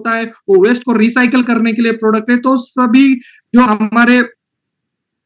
होता है, वो वेस्ट को रिसाइकल करने के लिए प्रोडक्ट है। तो सभी जो हमारे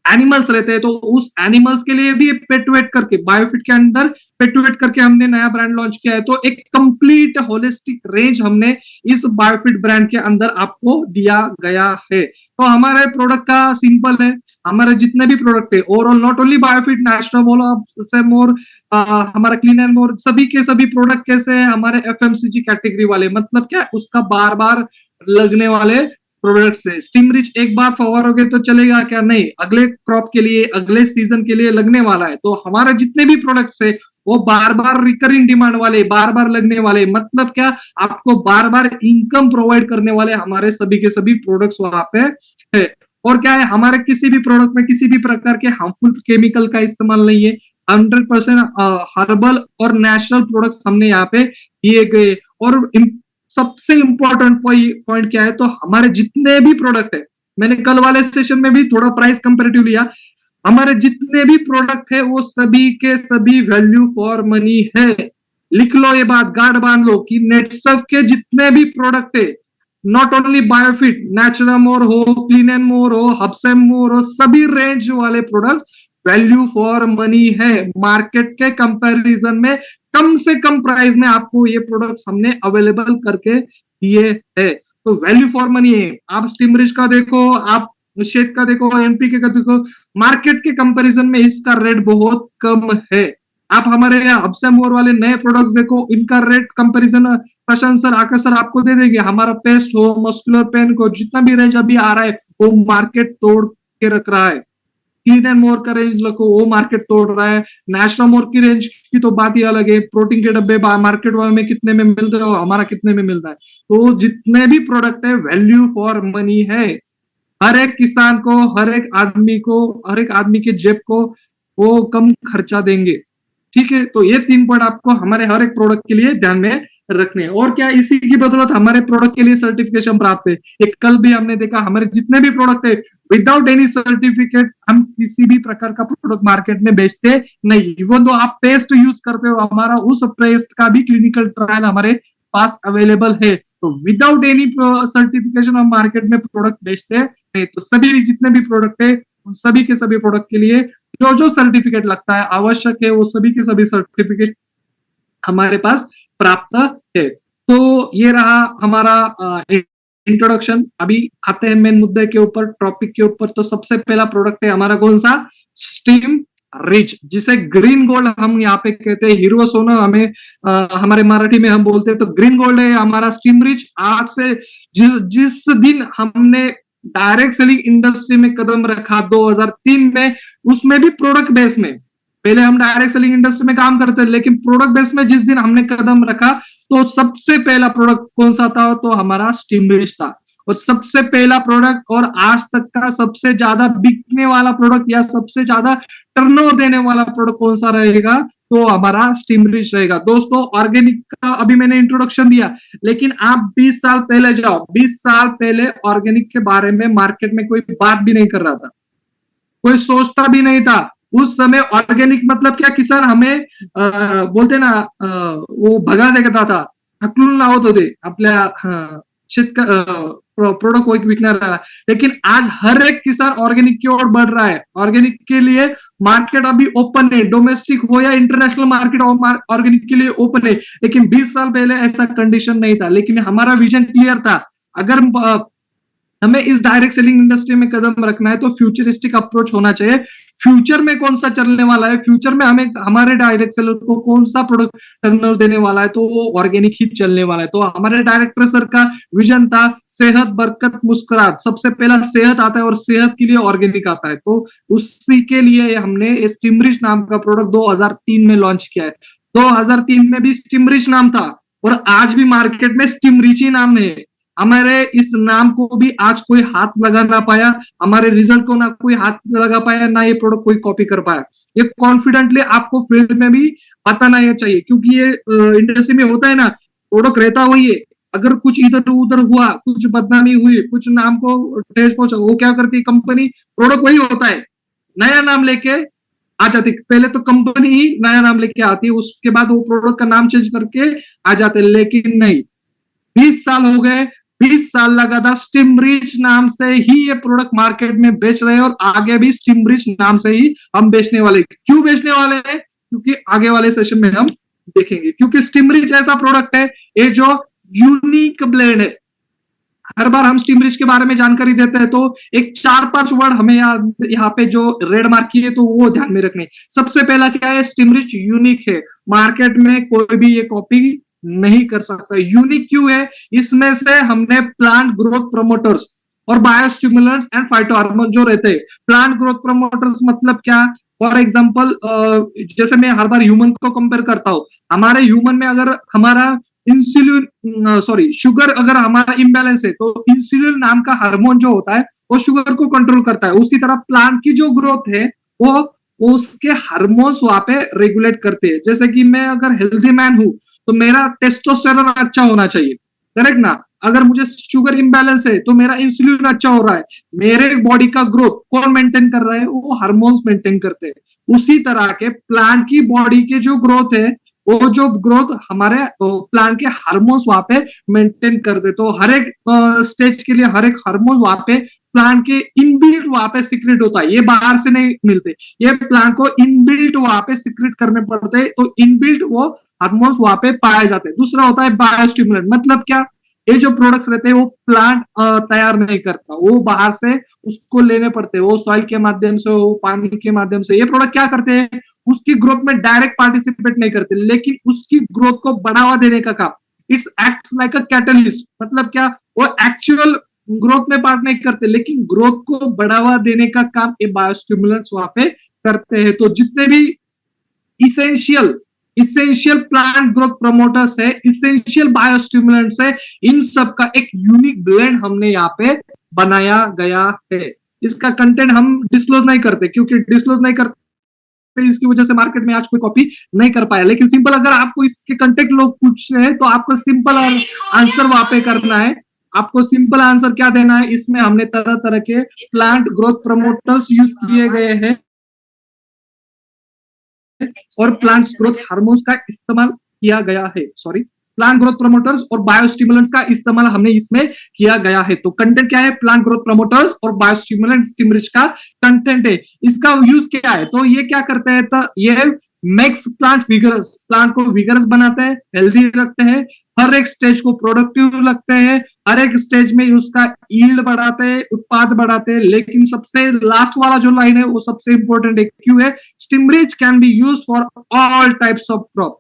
एनिमल्स रहते हैं, तो उस एनिमल्स के लिए भी पेट वेट करके, बायोफिट के अंदर पेट वेट करके हमने नया ब्रांड लॉन्च किया है। तो एक कंप्लीट होलिस्टिक रेंज हमने इस बायोफिट ब्रांड के अंदर आपको दिया गया है। तो हमारे प्रोडक्ट का सिंपल है, हमारे जितने भी प्रोडक्ट है ओवरऑल, नॉट ओनली बायोफिट, नेशनल मोर, हमारा क्लीन एंड मोर, सभी के सभी प्रोडक्ट कैसे है हमारे एफएमसीजी कैटेगरी वाले, मतलब क्या उसका बार बार लगने वाले प्रोडक्ट से। स्टीम रिच एक बार फॉर हो गए तो चलेगा क्या? नहीं, अगले क्रॉप के लिए, अगले सीजन के लिए लगने वाला है। तो हमारे जितने भी प्रोडक्ट्स है वो बार बार रिकरिंग डिमांड वाले, बार बार लगने वाले, मतलब क्या, आपको बार बार इनकम प्रोवाइड करने वाले हमारे सभी के सभी प्रोडक्ट्स वहां पे है। और क्या है, हमारे किसी भी प्रोडक्ट में किसी भी प्रकार के हार्मफुल केमिकल का इस्तेमाल नहीं है। 100% हर्बल और नेचुरल प्रोडक्ट्स हमने यहाँ पे दिए गए। और सबसे इंपॉर्टेंट पॉइंट क्या है, तो हमारे जितने भी प्रोडक्ट है, मैंने कल वाले सेशन में भी थोड़ा प्राइस कंपेरेटिव लिया, हमारे जितने भी प्रोडक्ट है वो सभी के सभी वैल्यू फॉर मनी है। लिख लो ये बात, गार्ड बांध लो कि नेटसर्फ के जितने भी प्रोडक्ट है, नॉट ओनली बायोफिट, नेचुरमोर हो, क्लीन एंड मोर हो, हब्स एंड मोर हो, सभी रेंज वाले प्रोडक्ट वैल्यू फॉर मनी है। मार्केट के कंपैरिजन में कम से कम प्राइस में आपको ये प्रोडक्ट्स हमने अवेलेबल करके दिए है। तो वैल्यू फॉर मनी है। आप स्टीम रिच का देखो, आप शेक का देखो, एनपीके का देखो, मार्केट के कंपैरिजन में इसका रेट बहुत कम है। आप हमारे यहाँ हब्स एंड मोर वाले नए प्रोडक्ट्स देखो, इनका रेट कंपैरिजन प्रशांत सर, आकाश सर आपको दे देंगे। हमारा पेस्ट हो, मस्कुलर पेन को, जितना भी रेंज अभी आ रहा है वो मार्केट तोड़ के रख रहा है। क्लीन एंड मोर का रेंज रखो, वो मार्केट तोड़ रहा है। नेशनल मोर की रेंज की तो बात ही अलग है। प्रोटीन के डब्बे मार्केट वाले में कितने में मिलते हैं, हमारा कितने में मिलता है। तो जितने भी प्रोडक्ट है वैल्यू फॉर मनी है। हर एक किसान को, हर एक आदमी को, हर एक आदमी के जेब को वो कम खर्चा देंगे। ठीक है, तो ये 3 पॉइंट आपको हमारे हर एक प्रोडक्ट के लिए ध्यान में रखने। और क्या, इसी की बदौलत हमारे प्रोडक्ट के लिए सर्टिफिकेशन प्राप्त है। एक कल भी हमने देखा, हमारे जितने भी प्रोडक्ट है विदाउट एनी सर्टिफिकेट हम किसी भी प्रकार का प्रोडक्ट मार्केट में बेचते नहीं। इवन तो आप पेस्ट यूज करते हो, हमारा उस पेस्ट का भी क्लिनिकल ट्रायल हमारे पास अवेलेबल है। तो विदाउट एनी सर्टिफिकेशन हम मार्केट में प्रोडक्ट बेचते नहीं। तो सभी जितने भी प्रोडक्ट है, उन सभी के सभी प्रोडक्ट के लिए जो जो सर्टिफिकेट लगता है, आवश्यक है, वो सभी के सभी सर्टिफिकेट हमारे पास प्राप्त है। तो ये रहा हमारा इंट्रोडक्शन। अभी आते हैं मेन मुद्दे के ऊपर, टॉपिक के ऊपर। तो सबसे पहला प्रोडक्ट है हमारा कौन सा? स्टीम रिच, जिसे ग्रीन गोल्ड हम यहाँ पे कहते हैं। हीरो सोना हमें हमारे मराठी में हम बोलते हैं। तो ग्रीन गोल्ड है हमारा स्टीम रिच। आज से जिस दिन हमने डायरेक्ट सेलिंग इंडस्ट्री में कदम रखा 2003 में, उसमें भी प्रोडक्ट बेस में, पहले हम डायरेक्ट सेलिंग इंडस्ट्री में काम करते थे, लेकिन प्रोडक्ट बेस में जिस दिन हमने कदम रखा तो सबसे पहला प्रोडक्ट कौन सा था? तो हमारा स्टीम रिच था। और सबसे पहला प्रोडक्ट और आज तक का सबसे ज्यादा बिकने वाला प्रोडक्ट या सबसे ज्यादा टर्नओवर देने वाला प्रोडक्ट कौन सा रहेगा? तो हमारा स्टीम रिच रहेगा। दोस्तों, ऑर्गेनिक का अभी मैंने इंट्रोडक्शन दिया, लेकिन आप 20 साल पहले जाओ, 20 साल पहले ऑर्गेनिक के बारे में मार्केट में कोई बात भी नहीं कर रहा था, कोई सोचता भी नहीं था। उस समय ऑर्गेनिक मतलब क्या, किसान हमें बोलते ना, वो भगा देता था, हकलून लावत होते आपल्या प्रोडक्ट विकणारा। लेकिन आज हर एक किसान ऑर्गेनिक की ओर बढ़ रहा है। ऑर्गेनिक के लिए मार्केट अभी ओपन है, डोमेस्टिक हो या इंटरनेशनल मार्केट ऑर्गेनिक के लिए ओपन है। लेकिन 20 साल पहले ऐसा कंडीशन नहीं था। लेकिन हमारा विजन क्लियर था, अगर हमें इस डायरेक्ट सेलिंग इंडस्ट्री में कदम रखना है तो फ्यूचरिस्टिक अप्रोच होना चाहिए। फ्यूचर में कौन सा चलने वाला है, फ्यूचर में हमें हमारे डायरेक्ट सेलर को कौन सा प्रोडक्ट टर्नओवर देने वाला है, तो वो ऑर्गेनिक ही चलने वाला है। तो हमारे डायरेक्टर सर का विजन था सेहत, बरकत, मुस्कुराहट। सबसे पहला सेहत आता है और सेहत के लिए ऑर्गेनिक आता है। तो उसी के लिए हमने स्टीम रिच नाम का प्रोडक्ट 2003 में लॉन्च किया है। 2003 में भी स्टीम रिच नाम था और आज भी मार्केट में स्टीम रिच ही नाम है। हमारे इस नाम को भी आज कोई हाथ लगा ना पाया, हमारे रिजल्ट को ना कोई हाथ लगा पाया, ना ये प्रोडक्ट कोई कॉपी कर पाया। ये कॉन्फिडेंटली आपको फील्ड में भी बताना ये चाहिए, क्योंकि ये इंडस्ट्री में होता है ना, प्रोडक्ट रहता वही है, अगर कुछ इधर उधर हुआ, कुछ बदनामी हुई, कुछ नाम को ठेस पहुंचा, वो क्या करती है कंपनी, प्रोडक्ट वही होता है, नया नाम लेके आ जाती। पहले तो कंपनी ही नया नाम लेके आती है, उसके बाद वो प्रोडक्ट का नाम चेंज करके आ जाते। लेकिन नहीं, 20 साल हो गए, 20 साल लगा था। स्टिमरिच नाम से ही ये प्रोडक्ट मार्केट में बेच रहे हैं और आगे भी स्टिमरिच नाम से ही हम बेचने वाले। क्यों बेचने वाले हैं? क्योंकि आगे वाले सेशन में हम देखेंगे। क्योंकि स्टिमरिच ऐसा प्रोडक्ट है ये जो यूनिक ब्लेंड है। हर बार हम स्टिमरिच के बारे में जानकारी देते हैं तो एक 4-5 वर्ड हमें यहाँ पे जो रेड मार्क किए तो वो ध्यान में रखने। सबसे पहला क्या है? स्टिमरिच यूनिक है, मार्केट में कोई भी ये कॉपी नहीं कर सकता। यूनिक क्यों है? इसमें से हमने प्लांट ग्रोथ प्रमोटर्स और बायोस्टिमुलेंट्स एंड फाइटोहार्मोन जो रहते हैं। प्लांट ग्रोथ प्रमोटर्स मतलब क्या? फॉर एग्जाम्पल जैसे मैं हर बार ह्यूमन को कंपेयर करता हूं, हमारे ह्यूमन में अगर हमारा इंसुलिन शुगर अगर हमारा इम्बैलेंस है तो इंसुलिन नाम का हार्मोन जो होता है वो शुगर को कंट्रोल करता है। उसी तरह प्लांट की जो ग्रोथ है वो उसके हार्मोन्स वहां पे रेगुलेट करते हैं। जैसे कि मैं अगर हेल्दी मैन हूं तो मेरा टेस्टोस्टेरोन अच्छा होना चाहिए, करेक्ट ना? अगर मुझे शुगर इम्बैलेंस है तो मेरा इंसुलिन अच्छा हो रहा है। मेरे बॉडी का ग्रोथ कौन मेंटेन कर रहा है? वो हार्मोन्स मेंटेन करते हैं। उसी तरह के प्लांट की बॉडी के जो ग्रोथ है वो जो ग्रोथ हमारे प्लांट के हार्मोन्स वहां पे मेंटेन कर दे। तो हर एक स्टेज के लिए हर एक हार्मोन वहां पे प्लांट के इनबिल्ट वहां पे सीक्रेट होता है, ये बाहर से नहीं मिलते, ये प्लांट को इनबिल्ट वहां पे सीक्रेट करने पड़ते हैं। तो इनबिल्ट वो हार्मोन्स वहां पे पाए जाते हैं। दूसरा होता है बायोस्टिमुलेंट। मतलब क्या? ये जो प्रोडक्ट्स रहते हैं वो प्लांट तैयार नहीं करता, वो बाहर से उसको लेने पड़ते हैं। वो सॉइल के माध्यम से, वो पानी के माध्यम से। ये प्रोडक्ट क्या करते हैं? उसकी ग्रोथ में डायरेक्ट पार्टिसिपेट नहीं करते, लेकिन उसकी ग्रोथ को बढ़ावा देने का काम। It's acts like a catalyst. मतलब क्या? वो एक्चुअल ग्रोथ में पार्ट नहीं करते, लेकिन ग्रोथ को बढ़ावा देने का काम ये बायोस्टिमुलेंट्स वहां पे करते हैं। तो जितने भी इसेंशियल प्लांट ग्रोथ प्रमोटर्स है, इसेंशियल बायोस्टिमुलेंट्स है, इन सब का एक यूनिक ब्लेंड हमने यहाँ पे बनाया गया है। इसका कंटेंट हम डिस्क्लोज नहीं करते, क्योंकि डिस्क्लोज नहीं करते इसकी वजह से मार्केट में आज कोई कॉपी नहीं कर पाया। लेकिन सिंपल अगर आपको इसके कंटेंट लोग पूछ रहे हैं तो आपको सिंपल आंसर वहां पे करना है। आपको सिंपल आंसर क्या देना है? इसमें हमने तरह तरह के प्लांट ग्रोथ प्रमोटर्स यूज किए गए हैं और प्लांट ग्रोथ हार्मोन्स का इस्तेमाल किया गया है। सॉरी, प्लांट ग्रोथ प्रमोटर्स और बायोस्टिमुलेंट्स का इस्तेमाल हमने इसमें किया गया है। तो कंटेंट क्या है? प्लांट ग्रोथ प्रमोटर्स और बायोस्टिमुलेंट स्टिमरिच का कंटेंट है। इसका यूज क्या है? तो ये क्या करते हैं? तो ये मेक्स प्लांट विगरस, प्लांट को विगरस बनाते हैं, हेल्दी रखते हैं, हर एक स्टेज को प्रोडक्टिव लगते हैं, हर एक स्टेज में उसका यील्ड बढ़ाते हैं, उत्पाद बढ़ाते हैं। लेकिन सबसे लास्ट वाला जो लाइन है वो सबसे इंपॉर्टेंट है। क्यों है? स्टिमरिच can be use for all types of crop.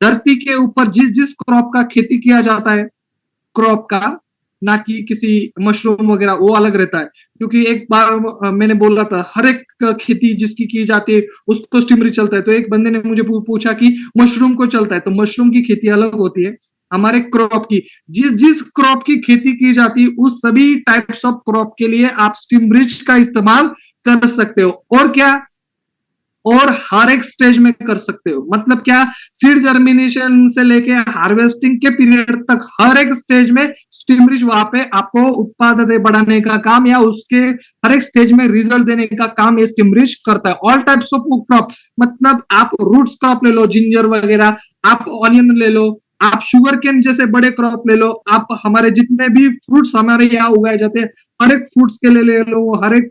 धरती के ऊपर जिस जिस क्रॉप का खेती किया जाता है, क्रॉप का, ना कि किसी मशरूम वगैरह, वो अलग रहता है। क्योंकि एक बार मैंने बोला था हर एक खेती जिसकी की जाती है उसको स्टिमरिच चलता है। तो एक बंदे ने मुझे पूछा कि मशरूम को चलता है, तो मशरूम की खेती अलग होती है, हमारे क्रॉप की जिस जिस क्रॉप की खेती की जाती है उस सभी टाइप्स ऑफ क्रॉप के लिए आप स्टिमरिच का इस्तेमाल कर सकते हो। और क्या? और हर एक स्टेज में कर सकते हो। मतलब क्या? सीड जर्मिनेशन से लेके हार्वेस्टिंग के पीरियड तक हर एक स्टेज में स्टिमरिच वहां पे आपको उत्पादन बढ़ाने का काम या उसके हर एक स्टेज में रिजल्ट देने का काम ये स्टिमरिच करता है। ऑल टाइप्स ऑफ क्रॉप, मतलब आप रूट्स क्रॉप ले लो, जिंजर वगैरह, आप ऑनियन ले लो, आप शुगर केन जैसे बड़े क्रॉप ले लो, आप हमारे जितने भी फ्रूट्स हमारे यहाँ उगाए जाते हैं हर एक फ्रूट्स के लिए ले लो, हर एक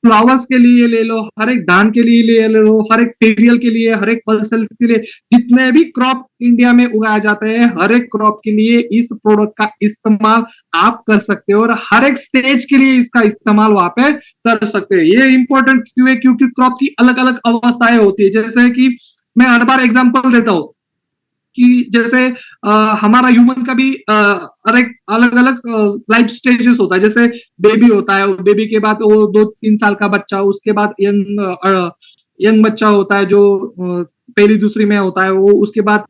फ्लावर्स के लिए ले लो, हर एक धान के लिए ले लो, हर एक सीरियल के लिए, हर एक पल्सेस के लिए, जितने भी क्रॉप इंडिया में उगाया जाते हैं हर एक क्रॉप के लिए इस प्रोडक्ट का इस्तेमाल आप कर सकते हो और हर एक स्टेज के लिए इसका इस्तेमाल वहां पे कर सकते हैं। ये इंपॉर्टेंट क्यों है? क्योंकि क्रॉप की अलग अलग अवस्थाएं होती है। जैसे कि मैं हर बार एग्जाम्पल देता हूँ कि जैसे हमारा ह्यूमन का भी एक अलग अलग लाइफ स्टेजेस होता है। जैसे बेबी होता है, बेबी के बाद वो 2-3 साल का बच्चा, उसके बाद यंग बच्चा होता है जो पहली दूसरी में होता है, वो उसके बाद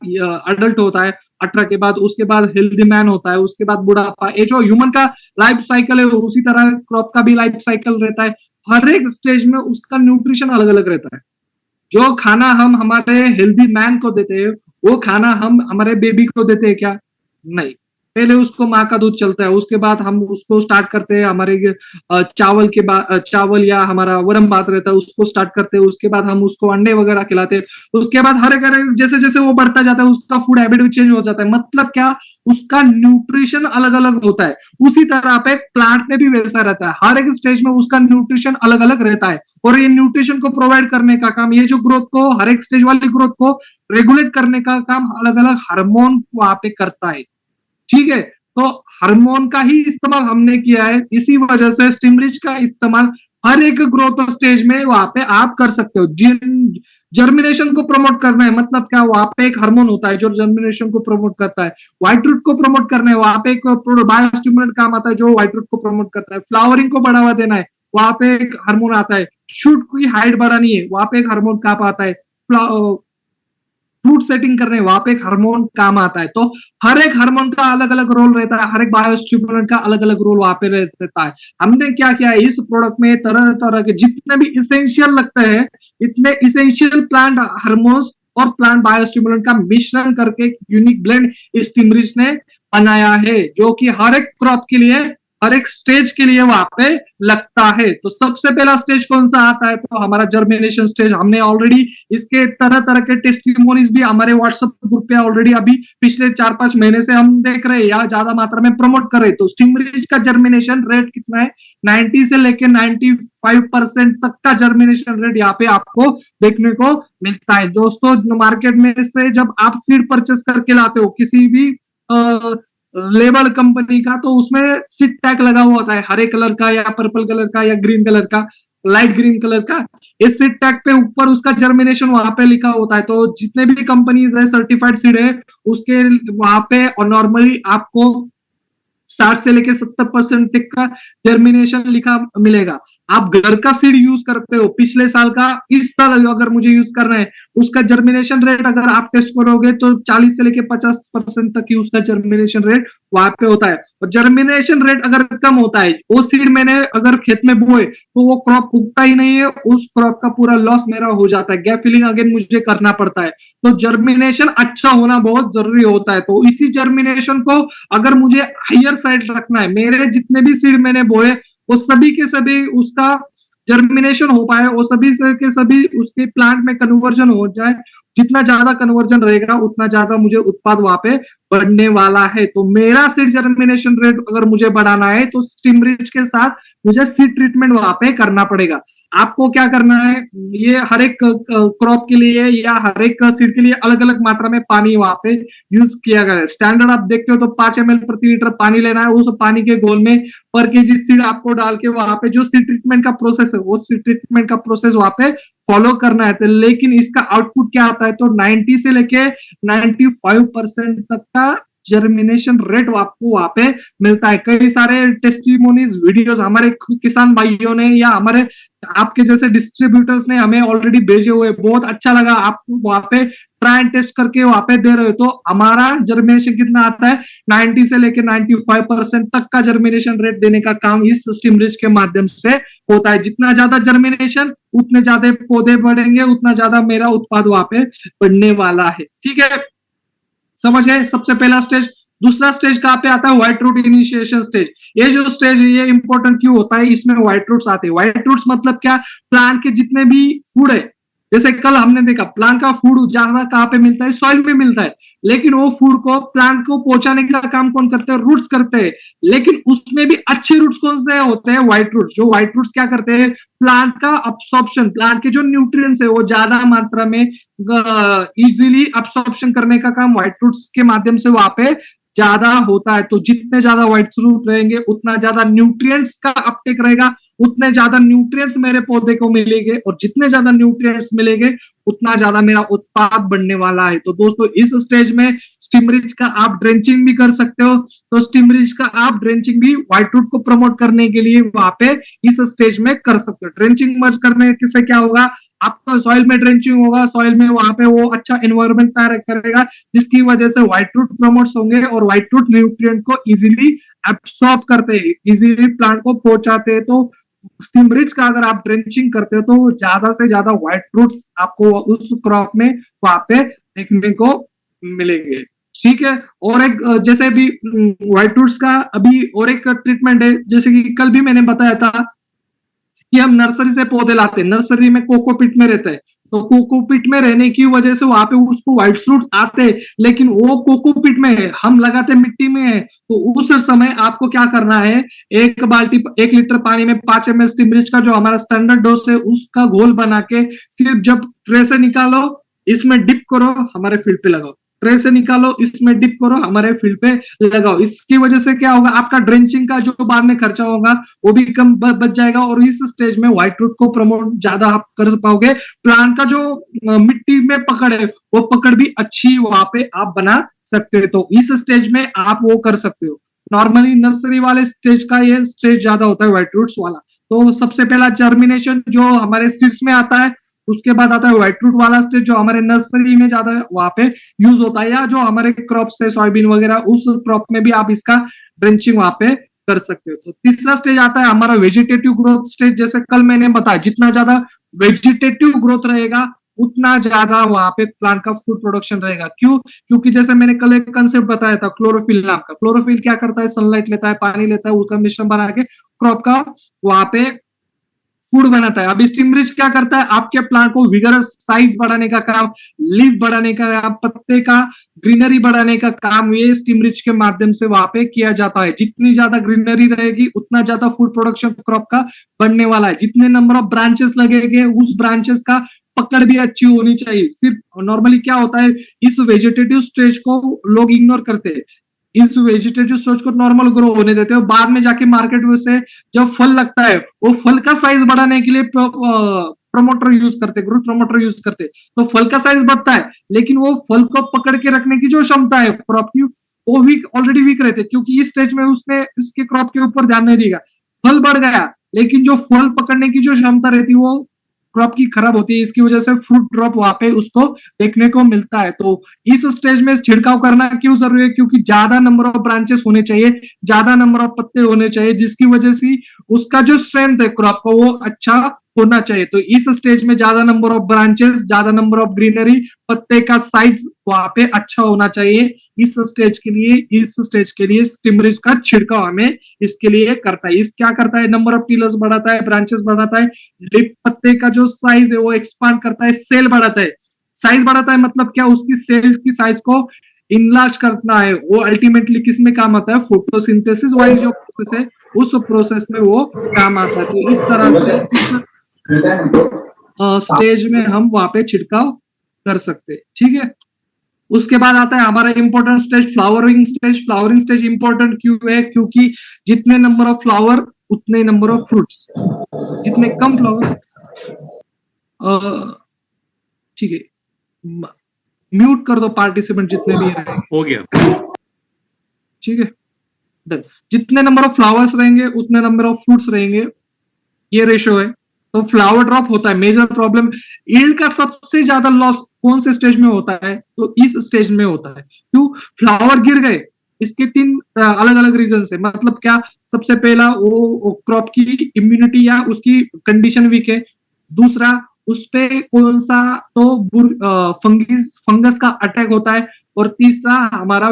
अडल्ट होता है 18 के बाद, उसके बाद हेल्दी मैन होता है, उसके बाद बुढ़ापा। ये जो ह्यूमन का लाइफ साइकिल है उसी तरह क्रॉप का भी लाइफ साइकिल रहता है। हर एक स्टेज में उसका न्यूट्रिशन अलग अलग रहता है। जो खाना हम हमारे हेल्दी मैन को देते हैं वो खाना हम हमारे बेबी को देते हैं क्या? नहीं। पहले उसको माँ का दूध चलता है, उसके बाद हम उसको स्टार्ट करते हैं हमारे चावल के बाद, चावल या हमारा वरम भात रहता है उसको स्टार्ट करते हैं, उसके बाद हम उसको अंडे वगैरह खिलाते हैं, उसके बाद हर एक जैसे जैसे वो बढ़ता जाता है उसका फूड हैबिट भी चेंज हो जाता है। मतलब क्या, उसका न्यूट्रिशन अलग अलग होता है। उसी तरह पे प्लांट में भी वैसा रहता है, हर एक स्टेज में उसका न्यूट्रिशन अलग अलग रहता है, और ये न्यूट्रिशन को प्रोवाइड करने का काम, ये जो ग्रोथ को, हर एक स्टेज वाली ग्रोथ को रेगुलेट करने का काम अलग अलग हार्मोन वहां पे करता है। ठीक है, तो हार्मोन का ही इस्तेमाल हमने किया है, इसी वजह से स्टिमरिच का इस्तेमाल हर एक ग्रोथ स्टेज में वहां पे आप कर सकते हो। जिन जर्मिनेशन को प्रमोट करना है, मतलब क्या, वहां पे एक हार्मोन होता है जो जर्मिनेशन को प्रमोट करता है। व्हाइट रूट को प्रमोट करना है, वहां पे एक बायोस्टिमुलेंट काम आता है जो व्हाइट रूट को प्रमोट करता है। फ्लावरिंग को बढ़ावा देना है, वहां पे एक हार्मोन आता है। शूट की हाइट बढ़ानी है, वहां पे एक हार्मोन काम आता है। फ्रूट सेटिंग करने, वहां पे एक हार्मोन काम आता है। तो हर एक हार्मोन का अलग अलग रोल रहता है, हर एक बायोस्टिमुलेंट का अलग अलग रोल वहां पे रहता है। हमने क्या किया है, इस प्रोडक्ट में तरह तरह के जितने भी इसेंशियल लगते हैं, इतने इसेंशियल प्लांट हार्मोन्स और प्लांट बायोस्टिमुलेंट का मिश्रण करके यूनिक ब्लेंड स्टिमरिच ने बनाया है, जो कि हर एक क्रॉप के लिए, हर एक स्टेज के लिए वहां पे लगता है। तो सबसे पहला स्टेज कौन सा आता है, तो हमारा जर्मिनेशन स्टेज। हमने ऑलरेडी इसके तरह तरह के टेस्टिमोनीज भी हमारे व्हाट्सएप ग्रुप पे ऑलरेडी अभी पिछले 4-5 महीने से हम देख रहे हैं या ज्यादा मात्रा में प्रमोट कर रहे हैं। तो स्टिमरिच का जर्मिनेशन रेट कितना है, 90 से लेकर 95% तक का जर्मिनेशन रेट यहाँ पे आपको देखने को मिलता है। दोस्तों, मार्केट में से जब आप सीड परचेस करके लाते हो किसी भी लेबल कंपनी का, तो उसमें सीड टैग लगा हुआ होता है, हरे कलर का या पर्पल कलर का या ग्रीन कलर का, लाइट ग्रीन कलर का। इस सीड टैग पे ऊपर उसका जर्मिनेशन वहां पे लिखा होता है। तो जितने भी कंपनीज है सर्टिफाइड सीड है, उसके वहां पे और नॉर्मली आपको 60 से लेके 70% तक का जर्मिनेशन लिखा मिलेगा। आप घर का सीड यूज करते हो पिछले साल का, इस साल अगर मुझे यूज करना है, उसका जर्मिनेशन रेट अगर आप टेस्ट करोगे तो 40 से लेके 50% तक ही उसका जर्मिनेशन रेट वहां पे होता है। और जर्मिनेशन रेट अगर कम होता है, वो सीड मैंने अगर खेत में बोए तो वो क्रॉप उगता ही नहीं है, उस क्रॉप का पूरा लॉस मेरा हो जाता है, गैप फिलिंग अगेन मुझे करना पड़ता है। तो जर्मिनेशन अच्छा होना बहुत जरूरी होता है। तो इसी जर्मिनेशन को अगर मुझे हायर साइड रखना है, मेरे जितने भी सीड मैंने बोए वो सभी के सभी उसका जर्मिनेशन हो पाए, वो सभी से के सभी उसके प्लांट में कन्वर्जन हो जाए। जितना ज्यादा कन्वर्जन रहेगा उतना ज्यादा मुझे उत्पाद वहां पे बढ़ने वाला है। तो मेरा सीड जर्मिनेशन रेट अगर मुझे बढ़ाना है तो स्टिमरिच के साथ मुझे सीड ट्रीटमेंट वहां पे करना पड़ेगा। आपको क्या करना है, ये हर एक क्रॉप के लिए या हर एक सीड के लिए अलग अलग मात्रा में पानी वहां पे यूज किया गया है। स्टैंडर्ड आप देखते हो तो 5 ml प्रति लीटर पानी लेना है, उस पानी के घोल में पर केजी सीड आपको डाल के वहां पे जो सीड ट्रीटमेंट का प्रोसेस है, वो सीड ट्रीटमेंट का प्रोसेस वहां पे फॉलो करना है। तो लेकिन इसका आउटपुट क्या आता है, तो 90 से लेके 95% तक का जर्मिनेशन रेट आपको वहां पे मिलता है। कई सारे टेस्टिमोनीज वीडियोस हमारे किसान भाइयों ने या हमारे आपके जैसे डिस्ट्रीब्यूटर्स ने हमें ऑलरेडी भेजे हुए, बहुत अच्छा लगा। आप वहां पे ट्राई एंड टेस्ट करके वहां पे दे रहे हो, तो हमारा जर्मिनेशन कितना आता है, 90 से लेके 95% तक का जर्मिनेशन रेट देने का काम इस स्टिमरिच के माध्यम से होता है। जितना ज्यादा जर्मिनेशन, उतने ज्यादा पौधे बढ़ेंगे, उतना ज्यादा मेरा उत्पाद वहां पे बढ़ने वाला है। ठीक है, समझ गए, सबसे पहला स्टेज। दूसरा स्टेज कहां पे आता है, व्हाइट रूट इनिशिएशन स्टेज। ये जो स्टेज है ये इंपॉर्टेंट क्यों होता है, इसमें व्हाइट रूट्स आते हैं। व्हाइट रूट्स मतलब क्या, प्लांट के जितने भी फूड है, जैसे कल हमने देखा प्लांट का फूड ज्यादा कहां पे मिलता है, सॉइल में मिलता है, लेकिन वो फूड को प्लांट को पहुंचाने का काम कौन करते हैं, रूट्स करते हैं। लेकिन उसमें भी अच्छे रूट्स कौन से होते हैं, व्हाइट रूट्स। जो व्हाइट रूट्स क्या करते हैं, प्लांट का अब्सॉर्प्शन, प्लांट के जो न्यूट्रिएंट्स है वो ज्यादा मात्रा में इजीली अब्सॉर्प्शन करने का काम व्हाइट रूट्स के माध्यम से वहां पे ज्यादा होता है। तो जितने ज्यादा व्हाइट रूट रहेंगे उतना ज्यादा न्यूट्रिएंट्स का अपटेक रहेगा, उतने ज्यादा न्यूट्रिएंट्स मेरे पौधे को मिलेंगे, और जितने ज्यादा न्यूट्रिएंट्स मिलेंगे उतना ज्यादा मेरा उत्पाद बढ़ने वाला है। तो दोस्तों, इस स्टेज में स्टिमरिच का आप ड्रेंचिंग भी कर सकते हो। तो स्टिमरिच का आप ड्रेंचिंग भी व्हाइट रूट को प्रमोट करने के लिए वहां पे इस स्टेज में कर सकते हो। ड्रेंचिंग मर्ज करने से क्या होगा, आपका सॉइल में ड्रेंचिंग होगा, सॉइल में वहां पे वो अच्छा एनवायरनमेंट तैयार करेगा, जिसकी वजह से व्हाइट रूट प्रमोट्स होंगे और व्हाइट रूट न्यूट्रिएंट को इजीली एब्सॉर्ब करते हैं, इजीली प्लांट को पहुंचाते हैं। तो स्टिमरिच का अगर आप ड्रेंचिंग करते हो तो ज्यादा से ज्यादा व्हाइट रूट्स आपको उस क्रॉप में वहां पे देखने को मिलेंगे। ठीक है। और एक जैसे भी व्हाइट रूट्स का अभी और एक ट्रीटमेंट है, जैसे कि कल भी मैंने बताया था कि हम नर्सरी से पौधे लाते हैं, नर्सरी में कोकोपीट में रहता है, तो कोकोपीट में रहने की वजह से वहां पे उसको व्हाइट फ्रूट आते हैं, लेकिन वो कोकोपीट में है, हम लगाते मिट्टी में है। तो उस समय आपको क्या करना है, 1 लीटर पानी में 5 ml स्टिमरिच का जो हमारा स्टैंडर्ड डोज है उसका घोल बना के सिर्फ जब ट्रे से निकालो, इसमें डिप करो, हमारे फील्ड पे लगाओ, ट्रे से निकालो, इसमें डिप करो, हमारे फील्ड पे लगाओ। इसकी वजह से क्या होगा, आपका ड्रेंचिंग का जो बाद में खर्चा होगा वो भी कम बच जाएगा, और इस स्टेज में व्हाइट रूट को प्रमोट ज्यादा आप कर पाओगे। प्लांट का जो मिट्टी में पकड़ है वो पकड़ भी अच्छी वहां पे आप बना सकते हो। तो इस स्टेज में आप वो कर सकते हो। नॉर्मली नर्सरी वाले स्टेज का ये स्टेज ज्यादा होता है व्हाइट रूट्स वाला। तो सबसे पहला जर्मिनेशन जो हमारे सीड्स में आता है, उसके बाद आता है व्हाइट रूट वाला स्टेज जो हमारे नर्सरी में ज्यादा वहां पे यूज होता है, या जो हमारे क्रॉप है सोयाबीन वगैरह, उस क्रॉप में भी आप इसका ड्रेंचिंग वहां पे कर सकते हो। तो तीसरा स्टेज आता है हमारा वेजिटेटिव ग्रोथ स्टेज। जैसे कल मैंने बताया, जितना ज्यादा वेजिटेटिव ग्रोथ रहेगा उतना ज्यादा वहां पे प्लांट का फूड प्रोडक्शन रहेगा। क्यों? क्योंकि जैसे मैंने कल एक कंसेप्ट बताया था क्लोरोफिल नाम का। क्लोरोफिल क्या करता है, सनलाइट लेता है, पानी लेता है, उसका मिश्रण बना के क्रॉप का वहां पे फूड बनाता है। अब स्टिमरिच क्या करता है, आपके प्लांट को विगरस साइज बढ़ाने का काम, लीफ बढ़ाने का, पत्ते का ग्रीनरी बढ़ाने का काम ये स्टिमरिच के माध्यम से वहां पे किया जाता है। जितनी ज्यादा ग्रीनरी रहेगी उतना ज्यादा फूड प्रोडक्शन क्रॉप का बढ़ने वाला है। जितने नंबर ऑफ ब्रांचेस लगेंगे उस ब्रांचेस का पकड़ भी अच्छी होनी चाहिए। सिर्फ नॉर्मली क्या होता है, इस वेजिटेटिव स्टेज को लोग इग्नोर करते हैं, इस वेजिटेटिव स्टेज को नॉर्मल ग्रो होने देते हैं, बाद में जाके मार्केट में से जब फल लगता है वो फल का साइज बढ़ाने के लिए प्रमोटर यूज करते, ग्रोथ प्रमोटर यूज करते, तो फल का साइज बढ़ता है, लेकिन वो फल को पकड़ के रखने की जो क्षमता है क्रॉप की वो वीक, ऑलरेडी वीक रहते, क्योंकि इस स्टेज में उसने इसके क्रॉप के ऊपर ध्यान नहीं दिया। फल बढ़ गया लेकिन जो फल पकड़ने की जो क्षमता रहती है वो क्रॉप की खराब होती है, इसकी वजह से फ्रूट ड्रॉप वहां पे उसको देखने को मिलता है। तो इस स्टेज में छिड़काव करना क्यों जरूरी है, क्योंकि ज्यादा नंबर ऑफ ब्रांचेस होने चाहिए, ज्यादा नंबर ऑफ पत्ते होने चाहिए, जिसकी वजह से उसका जो स्ट्रेंथ है क्रॉप का वो अच्छा होना चाहिए। तो इस स्टेज में ज्यादा नंबर ऑफ ब्रांचेस, ज्यादा नंबर ऑफ ग्रीनरी, पत्ते का साइज वहां पे अच्छा होना चाहिए। इस स्टेज के लिए स्टिमरिच का छिड़काव हमें इसके लिए करता है। इस क्या करता है, नंबर ऑफ टिलर्स बढ़ाता है, ब्रांचेस बढ़ाता है, लिप पत्ते का जो साइज है वो एक्सपांड करता है, सेल बढ़ाता है। साइज बढ़ाता है मतलब क्या, उसकी सेल्स की साइज को इनलार्ज करना है। वो अल्टीमेटली किस में काम आता है, फोटोसिंथेसिस वाली जो प्रोसेस है उस प्रोसेस में वो काम आता है। तो इस तरह से स्टेज में हम वहां पे छिड़काव कर सकते हैं। ठीक है। उसके बाद आता है हमारा important stage flowering stage. Flowering stage important क्यों है, क्योंकि जितने नंबर ऑफ फ्लावर उतने नंबर ऑफ फ्रूट्स, जितने कम फ्लावर, ठीक है, म्यूट कर दो पार्टिसिपेंट जितने भी हैं। हो गया, ठीक है, डन। जितने नंबर ऑफ फ्लावर्स रहेंगे उतने नंबर ऑफ फ्रूट्स रहेंगे, ये रेशियो है। तो फ्लावर ड्रॉप होता है मेजर प्रॉब्लम। यील्ड का सबसे ज्यादा लॉस कौन से स्टेज में होता है, तो इस स्टेज में होता है। क्यों? फ्लावर गिर गए, इसके 3 अलग अलग रीजन है। मतलब क्या, सबसे पहला वो क्रॉप की इम्यूनिटी या उसकी कंडीशन वीक है, दूसरा उस पे कौन सा तो फंगस का अटैक होता है, और तीसरा हमारा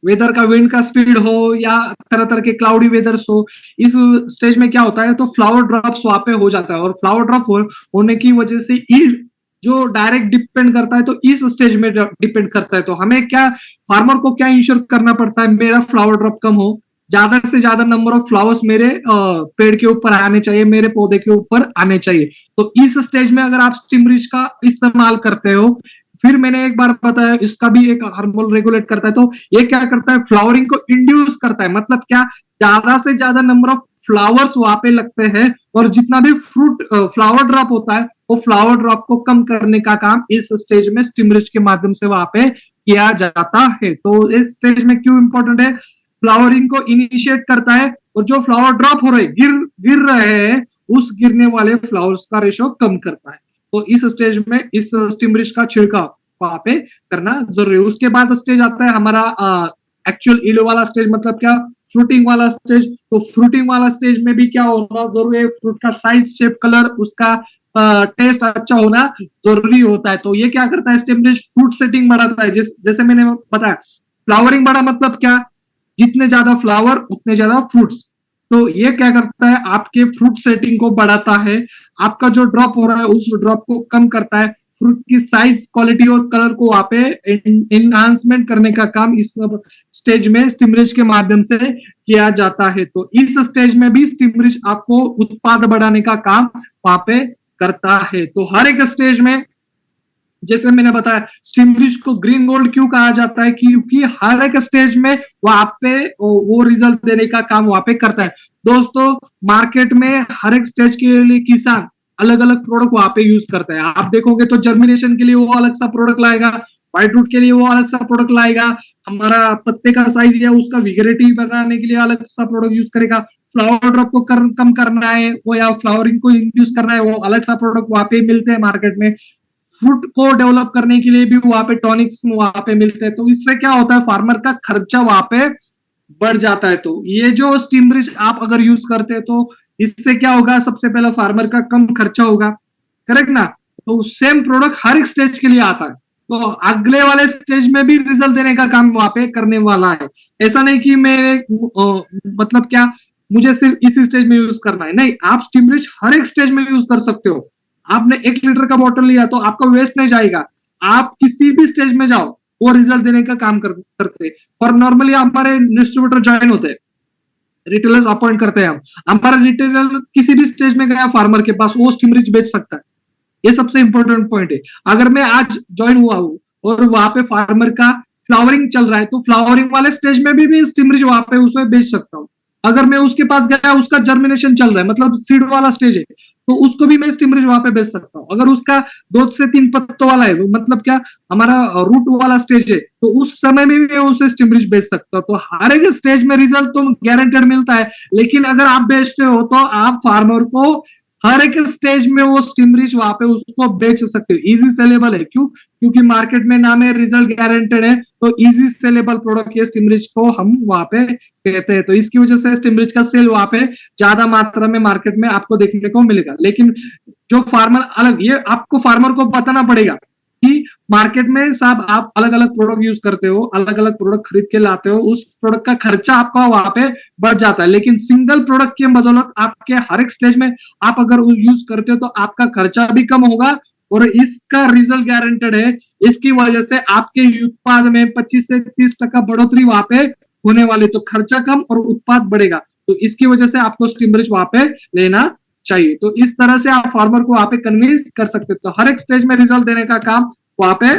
वेदर का, विंड का स्पीड हो या तरह तरह के क्लाउडी वेदर्स हो। इस स्टेज में क्या होता है, तो फ्लावर ड्रॉप्स वहां पे हो जाता है, और फ्लावर ड्रॉप होने की वजह से यील्ड जो डायरेक्ट डिपेंड करता है, तो इस स्टेज में डिपेंड करता है। तो हमें क्या, फार्मर को क्या इंश्योर करना पड़ता है, मेरा फ्लावर ड्रॉप कम हो, ज्यादा से ज्यादा नंबर ऑफ फ्लावर्स मेरे पेड़ के ऊपर आने चाहिए, मेरे पौधे के ऊपर आने चाहिए। तो इस स्टेज में अगर आप स्टिमरिच का इस्तेमाल करते हो, फिर मैंने एक बार बताया इसका भी एक हार्मोन रेगुलेट करता है, तो ये क्या करता है, फ्लावरिंग को इंड्यूस करता है। मतलब क्या, ज्यादा से ज्यादा नंबर ऑफ फ्लावर्स वहां पे लगते हैं, और जितना भी फ्रूट फ्लावर ड्रॉप होता है वो फ्लावर ड्रॉप को कम करने का काम इस स्टेज में स्टिमरिच के माध्यम से वहां पे किया जाता है। तो इस स्टेज में क्यों इंपॉर्टेंट है, फ्लावरिंग को इनिशिएट करता है, और जो फ्लावर ड्रॉप हो रहे गिर रहे हैं उस गिरने वाले फ्लावर्स का रेशो कम करता है। तो इस स्टेज में इस स्टिमरिच का छिड़काव वहां पे करना जरूरी है। उसके बाद स्टेज आता है हमारा एक्चुअल यील्ड वाला स्टेज। मतलब क्या, फ्रूटिंग वाला स्टेज। तो फ्रूटिंग वाला स्टेज में भी क्या होना जरूरी है, फ्रूट का साइज, शेप, कलर, उसका टेस्ट अच्छा होना जरूरी होता है। तो ये क्या करता है, स्टिमुलस फ्रूट सेटिंग बढ़ाता है। जैसे मैंने बताया, फ्लावरिंग बढ़ा मतलब क्या, जितने ज्यादा फ्लावर उतने ज्यादा फ्रूट्स। तो ये क्या करता है, आपके फ्रूट सेटिंग को बढ़ाता है, आपका जो ड्रॉप हो रहा है उस ड्रॉप को कम करता है, फ्रूट की साइज, क्वालिटी और कलर को वहां पे एनहांसमेंट करने का काम इस स्टेज में स्टिमुलस के माध्यम से किया जाता है। तो इस स्टेज में भी स्टिमुलस आपको उत्पाद बढ़ाने का काम वहां पे करता है। तो हर एक स्टेज में, जैसे मैंने बताया, स्टिमुलस को ग्रीन गोल्ड क्यों कहा जाता है, क्योंकि हर एक स्टेज में वहां पे वो रिजल्ट देने का काम वहां पे करता है। दोस्तों, मार्केट में हर एक स्टेज के लिए किसान अलग अलग प्रोडक्ट वहां पे यूज करता है। आप देखोगे तो जर्मिनेशन के लिए वो अलग सा प्रोडक्ट लाएगा, व्हाइट रूट के लिए वो अलग सा प्रोडक्ट लाएगा, हमारा पत्ते का साइज या उसका विगरेटी बनाने के लिए अलग सा प्रोडक्ट यूज करेगा, फ्लावर ड्रॉप को कम करना है वो या फ्लावरिंग को इंड्यूस करना है, वो अलग सा प्रोडक्ट वहां पे मिलते हैं मार्केट में। फ्रूट को डेवलप करने के लिए भी वहां पे टॉनिक्स वहां पे मिलते हैं। तो इससे क्या होता है, फार्मर का खर्चा वहां पे बढ़ जाता है। तो ये जो स्टिमुलस आप अगर यूज करते हैं तो इससे क्या होगा, सबसे पहला फार्मर का कम खर्चा होगा, करेक्ट ना। तो सेम प्रोडक्ट हर एक स्टेज के लिए आता है, तो अगले वाले स्टेज में भी रिजल्ट देने का काम वहां पे करने वाला है। ऐसा नहीं कि मेरे मतलब क्या, मुझे सिर्फ इसी स्टेज में यूज करना है, नहीं, आप स्टिमुलस हर एक स्टेज में यूज कर सकते हो। आपने 1 लीटर का बॉटल लिया तो आपका वेस्ट नहीं जाएगा, आप किसी भी स्टेज में जाओ वो रिजल्ट देने का काम करते। और नॉर्मली हमारे डिस्ट्रीब्यूटर ज्वाइन होते हैं, रिटेलर्स अपॉइंट करते हैं हम, हमारा रिटेलर किसी भी स्टेज में गया फार्मर के पास, वो स्टिमुलस बेच सकता है। ये सबसे इंपॉर्टेंट पॉइंट है। अगर मैं आज ज्वाइन हुआ हूं और वहां पे फार्मर का फ्लावरिंग चल रहा है तो फ्लावरिंग वाले स्टेज में भी स्टिमुलस वहां पे उसमें बेच सकता हूं। अगर मैं उसके पास गया, उसका जर्मिनेशन चल रहा है, मतलब सीड वाला स्टेज है, तो उसको भी मैं स्टिमुलस वहां पे बेच सकता हूँ। अगर उसका 2 से 3 पत्तों वाला है, मतलब क्या, हमारा रूट वाला स्टेज है, तो उस समय में भी मैं उसे स्टिमुलस बेच सकता हूँ। तो हर एक स्टेज में रिजल्ट तो गारंटेड मिलता है, लेकिन अगर आप बेचते हो तो आप फार्मर को हर एक स्टेज में वो स्टिमुलस वहां पे उसको बेच सकते हो। इजी सेलेबल है, क्यों, क्योंकि मार्केट में नाम है रिजल्ट गारंटेड है, तो इजी सेलेबल प्रोडक्ट ये स्टिमुलस को हम वहां पे कहते हैं। तो इसकी वजह से स्टिमुलस का सेल वहां पे ज्यादा मात्रा में मार्केट में आपको देखने को मिलेगा। लेकिन जो फार्मर अलग, ये आपको फार्मर को बताना पड़ेगा कि मार्केट में साहब आप अलग अलग प्रोडक्ट यूज करते हो, अलग अलग प्रोडक्ट खरीद के लाते हो, उस प्रोडक्ट का खर्चा आपका वहां पे बढ़ जाता है। लेकिन सिंगल प्रोडक्ट की बदौलत आपके हर एक स्टेज में आप अगर यूज करते हो तो आपका खर्चा भी कम होगा और इसका रिजल्ट गारंटेड है। इसकी वजह से आपके उत्पाद में 25 से 30% बढ़ोतरी वहां पे होने वाली, तो खर्चा कम और उत्पाद बढ़ेगा। तो इसकी वजह से आपको स्टिमुलस वहां पे लेना चाहिए। तो इस तरह से आप फार्मर को वहां पे कन्विंस कर सकते हो। तो हर एक स्टेज में रिजल्ट देने का काम वहां पे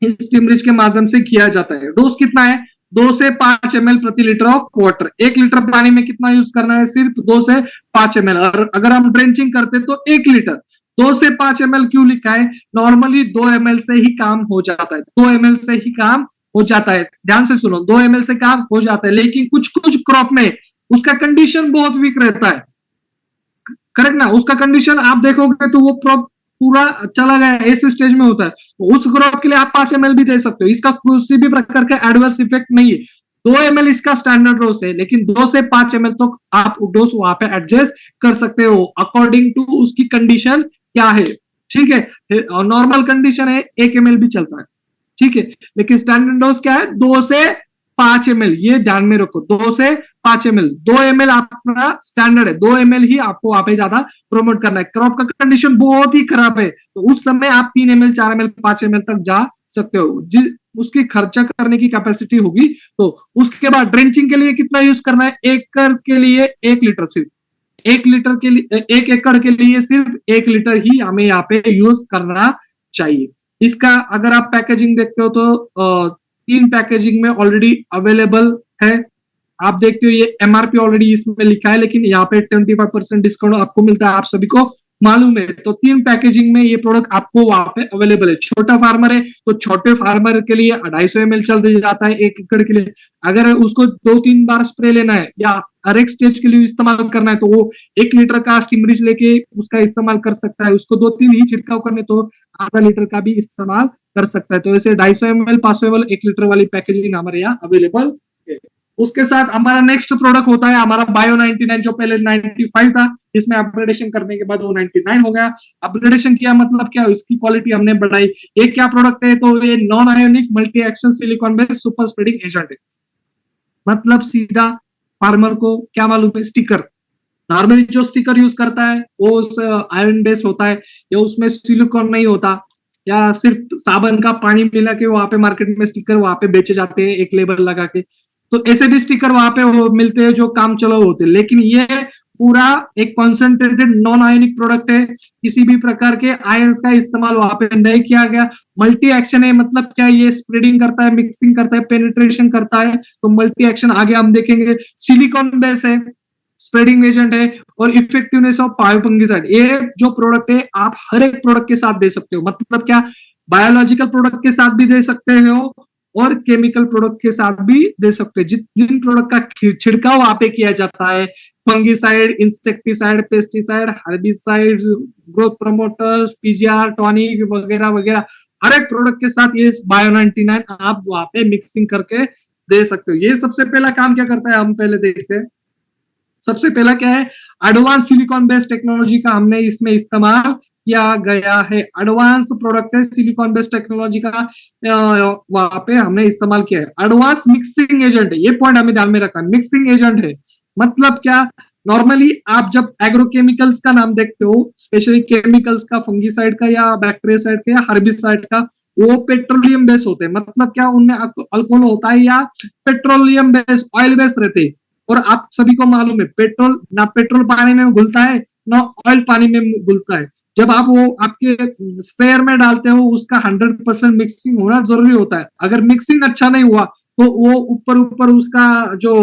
इस स्टिमुलस के माध्यम से किया जाता है। डोज कितना है, 2 से 5 ml प्रति लीटर ऑफ वाटर। 1 लीटर पानी में कितना यूज करना है, सिर्फ 2 से 5 ml। और अगर हम ड्रेंचिंग करते तो 1 लीटर। 2 से 5 ml क्यों लिखा है, नॉर्मली 2 ml से ही काम हो जाता है, 2 ml से ही काम हो जाता है। ध्यान से सुनो, 2 ml से काम हो जाता है, लेकिन कुछ कुछ क्रॉप में उसका कंडीशन बहुत वीक रहता है, करेक्ट ना। उसका कंडीशन आप देखोगे तो वो क्रॉप पूरा चला गया, ऐसे स्टेज में होता है, तो उस क्रॉप के लिए आप 5 ml भी दे सकते हो, इसका किसी भी प्रकार का एडवर्स इफेक्ट नहीं है। 2 ml इसका स्टैंडर्ड डोज है, लेकिन 2 से 5 ml तो आप डोज वहां पे एडजस्ट कर सकते हो अकॉर्डिंग टू उसकी कंडीशन क्या है, ठीक है। नॉर्मल कंडीशन है 1 ml भी चलता है, ठीक है, लेकिन स्टैंडर्ड डोज क्या है, 2 से 5 ml। ये ध्यान में रखो, 2 से 5 ml। 2 ml आपका स्टैंडर्ड है, 2 ml ही आपको वहां पे ज्यादा प्रमोट करना है। क्रॉप का कंडीशन बहुत ही खराब है तो उस समय आप 3 ml 4 ml 5 ml तक जा सकते हो, उसकी खर्चा करने की कैपेसिटी होगी। तो उसके बाद ड्रेंचिंग के लिए कितना यूज करना है, एकड़ के लिए 1 लीटर, सिर्फ 1 लीटर के लिए, 1 एकड़ के लिए सिर्फ 1 लीटर ही हमें यहाँ पे यूज करना चाहिए। इसका अगर आप पैकेजिंग देखते हो तो 3 पैकेजिंग में ऑलरेडी अवेलेबल है। आप देखते हो ये एमआरपी ऑलरेडी इसमें लिखा है, लेकिन यहाँ पे 25% डिस्काउंट आपको मिलता है, आप सभी को मालूम है। तो 3 पैकेजिंग में ये प्रोडक्ट आपको वहां पे अवेलेबल है। छोटा फार्मर है तो छोटे फार्मर के लिए 250 ml चल जाता है 1 एकड़ के लिए। अगर उसको 2-3 बार स्प्रे लेना है या हर एक स्टेज के लिए इस्तेमाल करना है तो वो 1 लीटर का स्टिमुलस लेके उसका इस्तेमाल कर सकता है। उसको 2-3 ही छिड़काव करने तो आधा लीटर का भी इस्तेमाल कर सकता है। तो ऐसे 250 ml 500 ml 1 लीटर वाली पैकेजिंग हमारे यहाँ अवेलेबल है। उसके साथ हमारा नेक्स्ट प्रोडक्ट होता है हमारा बायो 99, जो पहले 95 था, इसमें अपग्रेडेशन करने के बाद वो 99 हो गया। अपग्रेडेशन किया मतलब क्या, इसकी क्वालिटी हमने बढ़ाई। ये क्या प्रोडक्ट है, तो ये non ionic multi action silicon based super spreading agent है। मतलब सीधा फार्मर को क्या मालूम है, स्टिकर नॉर्मली जो स्टिकर यूज करता है वो उस आयरन बेस होता है, या उसमें सिलिकॉन नहीं होता, या सिर्फ साबुन का पानी मिला के वहां पे मार्केट में स्टिकर वहां पे बेचे जाते हैं एक लेबल लगा के। तो ऐसे भी स्टिकर वहां पे मिलते हैं जो काम चलो होते हैं, लेकिन ये पूरा एक कॉन्सेंट्रेटेड नॉन आयनिक प्रोडक्ट है। किसी भी प्रकार के आयंस का इस्तेमाल वहां पे नहीं किया गया। मल्टी एक्शन है, मतलब क्या, ये स्प्रेडिंग करता है, मिक्सिंग करता है, पेनिट्रेशन करता है, तो मल्टी एक्शन आगे हम देखेंगे। सिलिकॉन बेस है, स्प्रेडिंग एजेंट है, और इफेक्टिवनेस ऑफ बायोफंगिसाइड। ये जो प्रोडक्ट है आप हर एक प्रोडक्ट के साथ दे सकते हो। मतलब क्या, बायोलॉजिकल प्रोडक्ट के साथ भी दे सकते हो और केमिकल प्रोडक्ट के साथ भी दे सकते हो। जिन प्रोडक्ट का छिड़काव वहां पे किया जाता है, fungicide, insecticide, pesticide, herbicide, growth promoters, PGR, tonic वगैरह वगैरह, हर एक प्रोडक्ट के साथ ये बायो 99 आप वहां पे मिक्सिंग करके दे सकते हो। ये सबसे पहला काम क्या करता है, हम पहले देखते हैं। सबसे पहला क्या है, एडवांस सिलिकॉन बेस्ड टेक्नोलॉजी का हमने इसमें इस्तेमाल किया गया है। एडवांस प्रोडक्ट है, सिलिकॉन बेस्ड टेक्नोलॉजी का वहां पे हमने इस्तेमाल किया है। एडवांस मिक्सिंग एजेंट है, ये पॉइंट हमें ध्यान में रखना है, मिक्सिंग एजेंट है। मतलब क्या, नॉर्मली आप जब एग्रोकेमिकल्स का नाम देखते हो, स्पेशली केमिकल्स का, फंगिसाइड का या बैक्टीरियासाइड का या हर्बिसाइड का, वो पेट्रोलियम बेस होते हैं। मतलब क्या, उनमें अल्कोहल होता है या पेट्रोलियम बेस, ऑयल बेस रहते हैं। और आप सभी को मालूम है, पेट्रोल ना पेट्रोल पानी में घुलता है ना ऑयल पानी में घुलता है। जब आप वो आपके स्प्रेयर में डालते हो, उसका 100% मिक्सिंग होना जरूरी होता है। अगर मिक्सिंग अच्छा नहीं हुआ तो वो ऊपर ऊपर उसका जो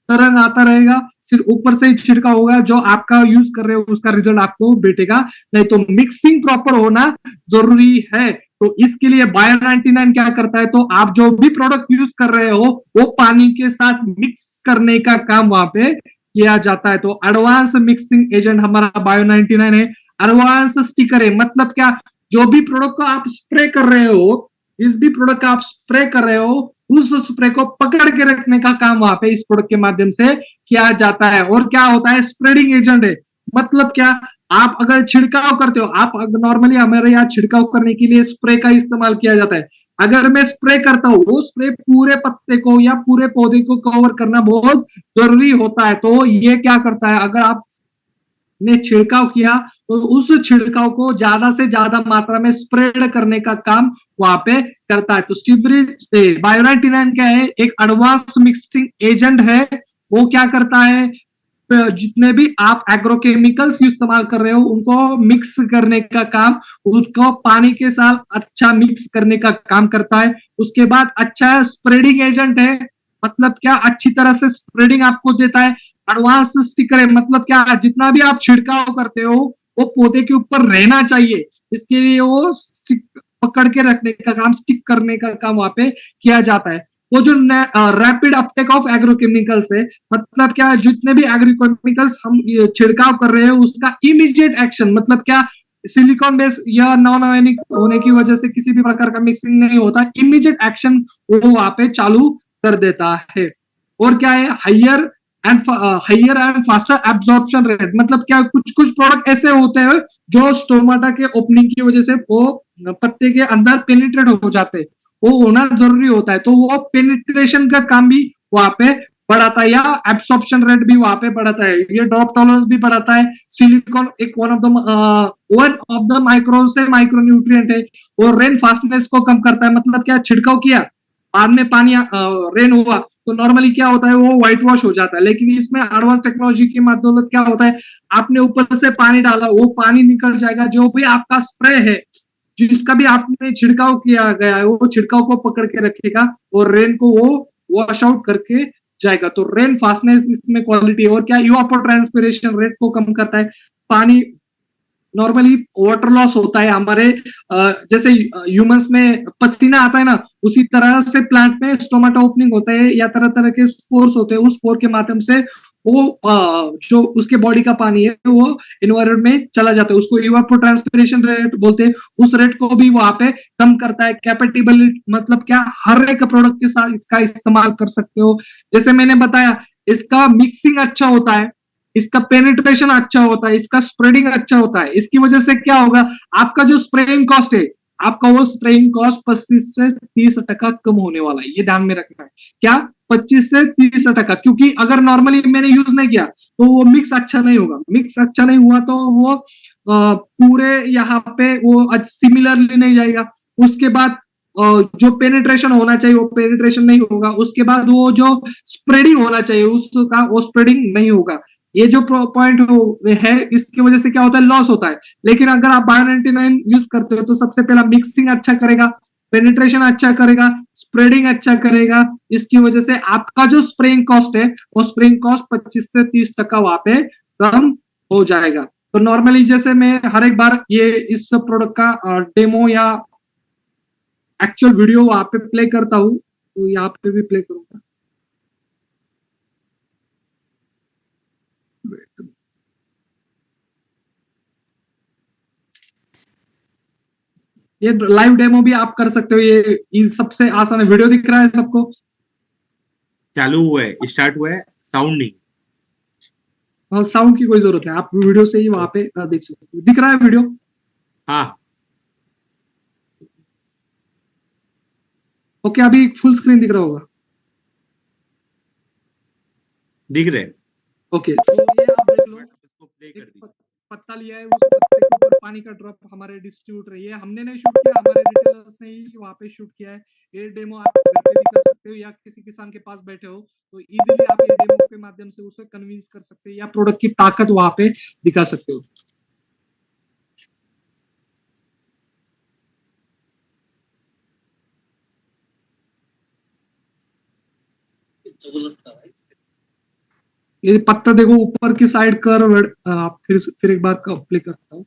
तरंग आता रहेगा, फिर ऊपर से ही छिड़का होगा, जो आपका यूज कर रहे हो उसका रिजल्ट आपको भेटेगा नहीं। तो मिक्सिंग प्रॉपर होना जरूरी है। तो इसके लिए बायो 99 क्या करता है, तो आप जो भी प्रोडक्ट यूज कर रहे हो वो पानी के साथ मिक्स करने का काम वहां पे किया जाता है। तो एडवांस मिक्सिंग एजेंट हमारा बायो 99 है। एडवांस स्टिकर है, मतलब क्या, जो भी प्रोडक्ट को आप स्प्रे कर रहे हो, जिस भी प्रोडक्ट का आप स्प्रे कर रहे हो, उस स्प्रे को पकड़ के रखने का काम वहां पे इस प्रोडक्ट के माध्यम से किया जाता है। और क्या होता है, स्प्रेडिंग एजेंट है। मतलब क्या, आप अगर छिड़काव करते हो, आप नॉर्मली हमारे यहाँ छिड़काव करने के लिए स्प्रे का इस्तेमाल किया जाता है। अगर मैं स्प्रे करता हूँ, वो स्प्रे पूरे पत्ते को या पूरे पौधे को कवर करना बहुत जरूरी होता है। तो ये क्या करता है, अगर आप ने छिड़काव किया तो उस छिड़काव को ज्यादा से ज्यादा मात्रा में स्प्रेड करने का काम वहां पे करता है। तो स्टिब्रिज बायो 99 क्या है, एक एडवांस मिक्सिंग एजेंट है। वो क्या करता है, जितने भी आप एग्रोकेमिकल्स इस्तेमाल कर रहे हो उनको मिक्स करने का काम, उसको पानी के साथ अच्छा मिक्स करने का काम करता है। उसके बाद अच्छा स्प्रेडिंग एजेंट है। मतलब क्या, अच्छी तरह से स्प्रेडिंग आपको देता है। एडवांस स्टिकर है, मतलब क्या, जितना भी आप छिड़काव करते हो वो पौधे के ऊपर रहना चाहिए, इसके लिए वो पकड़ के रखने का काम, स्टिक करने का काम वहां पे किया जाता है। वो जो रैपिड अपटेक ऑफ एग्रोकेमिकल्स है, मतलब क्या, जितने भी एग्रोकेमिकल्स हम छिड़काव कर रहे हैं उसका इमीडिएट एक्शन, मतलब क्या, सिलिकॉन बेस या नॉन आयोनिक होने की वजह से किसी भी प्रकार का मिक्सिंग नहीं होता, इमीडिएट एक्शन वो वहां पे चालू कर देता है। और क्या है, higher and faster absorption rate. मतलब क्या, कुछ कुछ प्रोडक्ट ऐसे होते हैं जो स्टोमाटा के ओपनिंग की वजह से वो पत्ते के अंदर पेनिट्रेट हो जाते हैं, वो होना जरूरी होता है। तो वो पेनिट्रेशन का काम भी वहां पे बढ़ाता है, या एब्सॉर्प्शन रेट भी वहां पे बढ़ाता है। ये ड्रॉप टॉलरेंस भी बढ़ाता है। सिलिकॉन एक वन ऑफ द माइक्रो से माइक्रो न्यूट्रिएंट है। और रेन फास्टनेस को कम करता है। मतलब क्या, छिड़काव किया, बाद में पानी रेन हुआ तो नॉर्मली क्या होता है, वो व्हाइट वॉश हो जाता है। लेकिन इसमें एडवांस टेक्नोलॉजी की बदौलत क्या होता है, आपने ऊपर से पानी डाला, वो पानी निकल जाएगा, जो भी आपका स्प्रे है, जिसका भी आपने छिड़काव किया गया है, वो छिड़काव को पकड़ के रखेगा और रेन को वो वॉश आउट करके जाएगा। तो रेन फास्टनेस इसमें क्वालिटी। और क्या, इवापोर ट्रांसपिरेशन रेट को कम करता है। पानी नॉर्मली वाटर लॉस होता है हमारे, जैसे ह्यूमंस में पसीना आता है ना, उसी तरह से प्लांट में स्टोमाटा ओपनिंग होता है या तरह तरह के स्पोर्स होते हैं, उस स्पोर के माध्यम से वो जो उसके बॉडी का पानी है वो एनवायरमेंट में चला जाता है, उसको इवापोट्रांसपिरेशन रेट बोलते हैं, उस रेट को भी वहां पे कम करता है। कैपेटिबिलिटी मतलब क्या, हर एक प्रोडक्ट के साथ इसका इस्तेमाल कर सकते हो। जैसे मैंने बताया, इसका मिक्सिंग अच्छा होता है, इसका पेनिट्रेशन अच्छा होता है, इसका स्प्रेडिंग अच्छा होता है। इसकी वजह से क्या होगा, आपका जो स्प्रेइंग कॉस्ट है, आपका वो स्प्रेइंग कॉस्ट 25 से 30% कम होने वाला है, ये ध्यान में रखना है। क्या 25 से 30%? क्योंकि अगर नॉर्मली मैंने यूज नहीं किया तो वो मिक्स अच्छा नहीं होगा, मिक्स अच्छा नहीं हुआ तो वो पूरे यहाँ पे वो सिमिलरली नहीं जाएगा। उसके बाद जो पेनिट्रेशन होना चाहिए वो पेनिट्रेशन नहीं होगा, उसके बाद वो जो स्प्रेडिंग होना चाहिए उसका वो स्प्रेडिंग नहीं होगा। ये जो पॉइंट है, इसकी वजह से क्या होता है, लॉस होता है। लेकिन अगर आप बायो 99 यूज करते हो तो सबसे पहला मिक्सिंग अच्छा करेगा, पेनिट्रेशन अच्छा करेगा, स्प्रेडिंग अच्छा करेगा। इसकी वजह से आपका जो स्प्रेइंग कॉस्ट है वो स्प्रेइंग कॉस्ट 25 से 30% वहां पे कम हो जाएगा। तो नॉर्मली जैसे मैं हर एक बार ये इस प्रोडक्ट का डेमो या एक्चुअल वीडियो वहां पे प्ले करता हूँ, तो यहाँ पे भी प्ले करूंगा। ये लाइव डेमो भी आप कर सकते हो, ये सबसे आसान है। वीडियो दिख रहा है सबको? चालू हुआ है, स्टार्ट हुआ है, साउंड नहीं। साउंड की कोई जरूरत है, आप वीडियो से ही वहां पे देख सकते हो। दिख रहा है वीडियो? हाँ ओके, अभी फुल स्क्रीन दिख रहा होगा। दिख रहे। ओके, तो ये आप देख लो, इसको प्ले कर दीजिए। पत्ता लिया है, उस पत्ते के ऊपर पानी का ड्रॉप हमारे डिस्ट्रीब्यूटर, ये हमने नहीं शूट किया, हमारे रिटेलर्स ने ही वहां पे शूट किया है। ये डेमो आप घर पे भी कर सकते हो या किसी किसान के पास बैठे हो तो इजीली आप ये डेमो के माध्यम से उसे कन्विंस कर सकते हो या प्रोडक्ट की ताकत वहां पे दिखा सकते हो। ये पत्ता देखो ऊपर की साइड कर्व, फिर एक बार प्ले करता हूँ।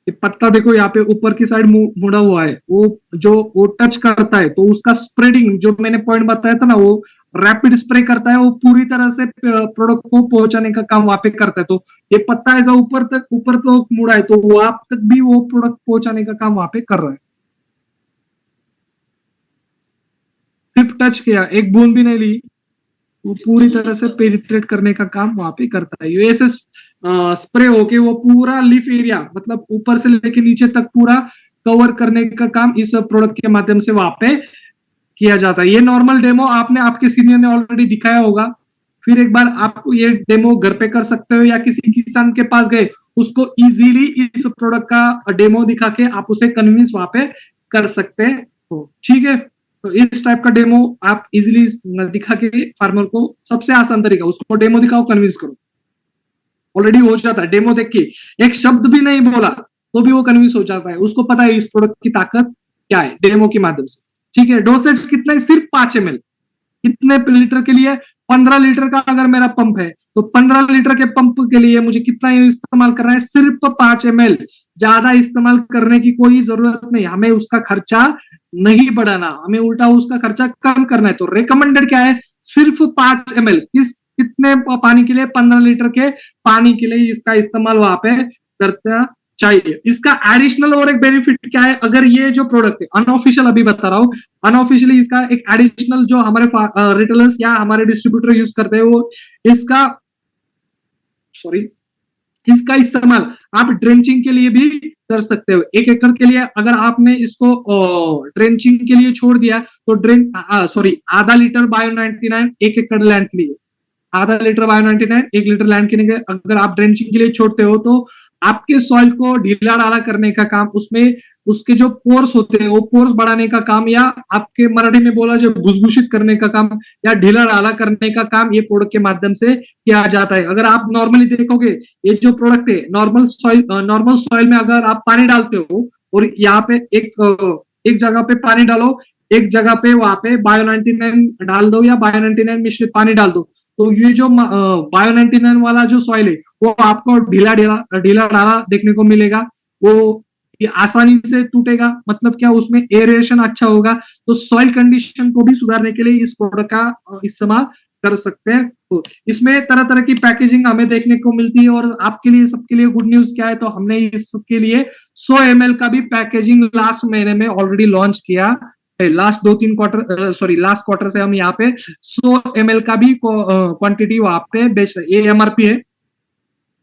ये पत्ता देखो यहाँ पे ऊपर की साइड मुड़ा हुआ है, वो टच करता है तो उसका स्प्रेडिंग जो मैंने पॉइंट बताया था ना, वो रैपिड स्प्रे करता है, वो पूरी तरह से प्रोडक्ट को पहुंचाने का काम वहां पे करता है। तो ये पत्ता ऐसा ऊपर तो मुड़ा है तो वहां तक भी वो प्रोडक्ट पहुंचाने का काम वहां पे कर रहा है। सिर्फ टच किया, एक बूंद भी नहीं ली, वो पूरी तरह से पेनिट्रेट करने का काम वहां पे करता है। ये ऐसे स्प्रे होके वो पूरा लीफ एरिया मतलब ऊपर से लेके नीचे तक पूरा कवर करने का काम इस प्रोडक्ट के माध्यम से वहां पे किया जाता है। ये नॉर्मल डेमो आपने आपके सीनियर ने ऑलरेडी दिखाया होगा, फिर एक बार आप ये डेमो घर पे कर सकते हो या किसी किसान के पास गए उसको इजीली इस प्रोडक्ट का डेमो दिखा के आप उसे कन्विंस वहां पे कर सकते हो। ठीक है, तो इस टाइप का डेमो आप इजीली दिखा के फार्मर को, सबसे आसान तरीका, उसको डेमो दिखाओ, कन्विंस करो, ऑलरेडी हो जाता है। डेमो देख के एक शब्द भी नहीं बोला तो भी वो कन्विंस हो जाता है, उसको पता है इस प्रोडक्ट की ताकत क्या है डेमो के माध्यम से। ठीक है, डोसेज कितना है, सिर्फ 5 ml। कितने लीटर के लिए, 15 लीटर का अगर मेरा पंप है तो 15 लीटर के पंप के लिए मुझे कितना इस्तेमाल करना है, सिर्फ 5 ml। ज्यादा इस्तेमाल करने की कोई जरूरत नहीं, हमें उसका खर्चा नहीं बढ़ाना, हमें उल्टा उसका खर्चा कम करना है। तो रिकमेंडेड क्या है, सिर्फ 5 ml। कितने पानी के लिए, 15 लीटर के पानी के लिए इसका इस्तेमाल वहां पे करता चाहिए। इसका एडिशनल और एक बेनिफिट क्या है, अगर ये जो प्रोडक्ट है अनऑफिशियल अभी बता रहा हूँ, अनऑफिशियली इसका एक एडिशनल जो हमारे रिटेलर्स या हमारे डिस्ट्रीब्यूटर यूज करते हैं वो इसका इस्तेमाल आप ड्रेंचिंग के लिए भी कर सकते हो। 1 एकड़ के लिए अगर आपने इसको ड्रेंचिंग के लिए छोड़ दिया तो आधा लीटर बायो 99 1 एकड़ लैंड के लिए, आधा लीटर बायो 99 1 लीटर लैंड के लिए अगर आप ड्रेंचिंग के लिए छोड़ते हो तो आपके सॉइल को ढीला ढाला करने का काम, उसमें उसके जो पोर्स होते हैं वो पोर्स बढ़ाने का काम, या आपके मराठी में बोला जो भुसभुशित करने का काम या ढीला ढाला करने का काम ये प्रोडक्ट के माध्यम से किया जाता है। अगर आप नॉर्मली देखोगे ये जो प्रोडक्ट है नॉर्मल सॉइल में अगर आप पानी डालते हो और यहाँ पे एक जगह पे पानी डालो, एक जगह पे वहां पे बायो 99 डाल दो या बायो 99 मिश्रित पानी डाल दो, तो ये जो बायो 99 वाला जो सॉइल है वो आपको ढीला ढाला देखने को मिलेगा। वो ये आसानी से टूटेगा, मतलब क्या उसमें एरेशन अच्छा होगा, तो सॉइल कंडीशन को भी सुधारने के लिए इस प्रोडक्ट का इस्तेमाल कर सकते हैं। तो इसमें तरह तरह की पैकेजिंग हमें देखने को मिलती है, और आपके लिए सबके लिए गुड न्यूज क्या है, तो हमने इसके लिए 100 ml का भी पैकेजिंग लास्ट महीने में ऑलरेडी लॉन्च किया, last 2-3 quarter, sorry last quarter से हम यहाँ पे 100 ml का भी क्वांटिटी वहां पे बेच रहे, ये एमआरपी है,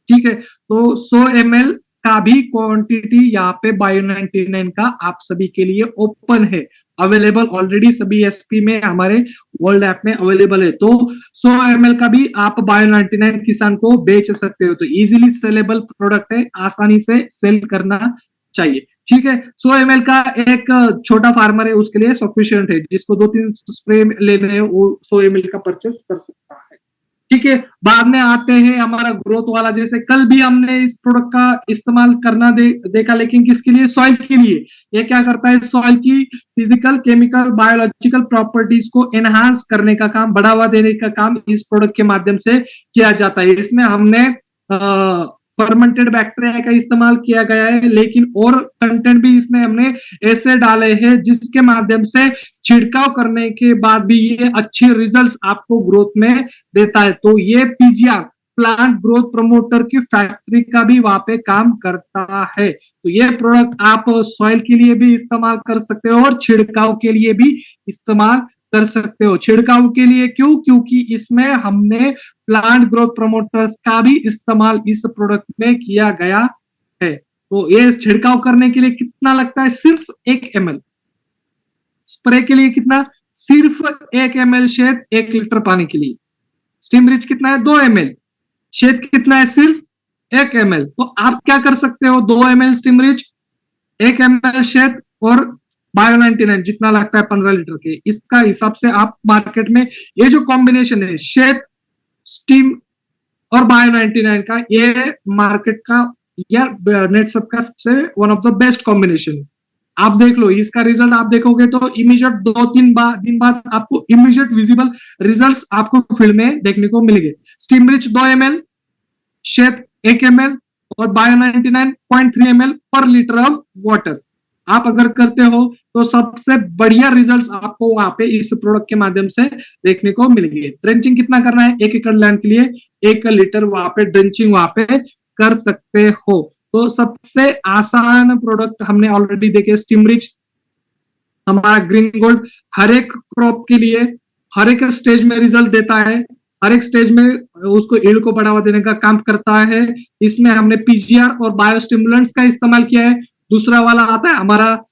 ठीक है। तो 100 ml का भी क्वांटिटी यहाँ पे बायो 99 का आप सभी के लिए ओपन है, अवेलेबल ऑलरेडी सभी एसपी में हमारे वर्ल्ड ऐप में अवेलेबल है। तो 100 ml का भी आप बायो 99 किसान को बेच सकते हो, तो इजीली सेलेबल प्रोडक्ट है, आसानी से सेल करना चाहिए, ठीक है। 100 ml का एक छोटा फार्मर है उसके लिए सफिशिएंट है, जिसको 2-3 स्प्रे लेने हैं वो 100 ml का परचेस कर सकता है, ठीक है। बाद में आते हैं हमारा ग्रोथ वाला, जैसे कल भी हमने इस प्रोडक्ट का इस्तेमाल करना देखा, लेकिन किसके लिए, सॉइल के लिए। ये क्या करता है, सॉइल की फिजिकल, केमिकल, बायोलॉजिकल प्रॉपर्टीज को एनहांस करने का काम, बढ़ावा देने का काम इस प्रोडक्ट के माध्यम से किया जाता है। इसमें हमने फर्मेंटेड बैक्टीरिया का इस्तेमाल किया गया है, लेकिन और कंटेंट भी इसमें हमने ऐसे डाले हैं जिसके माध्यम से छिड़काव करने के बाद भी ये अच्छे रिजल्ट्स आपको ग्रोथ में देता है। तो ये पीजीआर प्लांट ग्रोथ प्रमोटर की फैक्ट्री का भी वहां पे काम करता है। तो ये प्रोडक्ट आप सॉइल के लिए भी इस्तेमाल कर सकते हो और छिड़काव के लिए भी इस्तेमाल कर सकते हो। छिड़काव के लिए क्यों, क्योंकि इसमें हमने प्लांट ग्रोथ प्रमोटर्स का भी इस्तेमाल इस प्रोडक्ट में किया गया है। तो ये छिड़काव करने के लिए कितना लगता है, सिर्फ 1 ml। स्प्रे के लिए कितना, सिर्फ 1 ml शेद 1 लीटर पानी के लिए। स्टीम रिच कितना है, 2 ml। शेद कितना है, सिर्फ 1 ml। तो आप क्या कर सकते हो, 2 ml स्टीम रिच, 1 ml शेद और बायो 99 जितना लगता है 15 लीटर के, इसका हिसाब से आप मार्केट में ये जो कॉम्बिनेशन है शेद, स्टीम और बायो 99 का, ये मार्केट का या नेटसप का सबसे one of the best combination है। आप देख लो इसका रिजल्ट, आप देखोगे तो इमीडिएट 2-3 दिन बाद आपको इमीडिएट विजिबल रिजल्ट्स आपको फील्ड में देखने को मिलेंगे। स्टीम रिच 2 ml, शेद 1 ml और बायो 99 0.3 ml पर लीटर ऑफ वाटर आप अगर करते हो तो सबसे बढ़िया रिजल्ट्स आपको वहां पे इस प्रोडक्ट के माध्यम से देखने को मिलेंगे। ड्रेंचिंग कितना करना है, 1 एकड़ लैंड के लिए 1 लीटर वहां पे ड्रेंचिंग वहां पे कर सकते हो। तो सबसे आसान प्रोडक्ट हमने ऑलरेडी देखे, स्टीम रिच हमारा ग्रीन गोल्ड हर एक क्रॉप के लिए हर एक स्टेज में रिजल्ट देता है, हर एक स्टेज में उसको यील्ड को बढ़ावा देने का काम करता है। इसमें हमने पीजीआर और बायोस्टिमुलेंट्स का इस्तेमाल किया है। दूसरा वाला आता है हमारा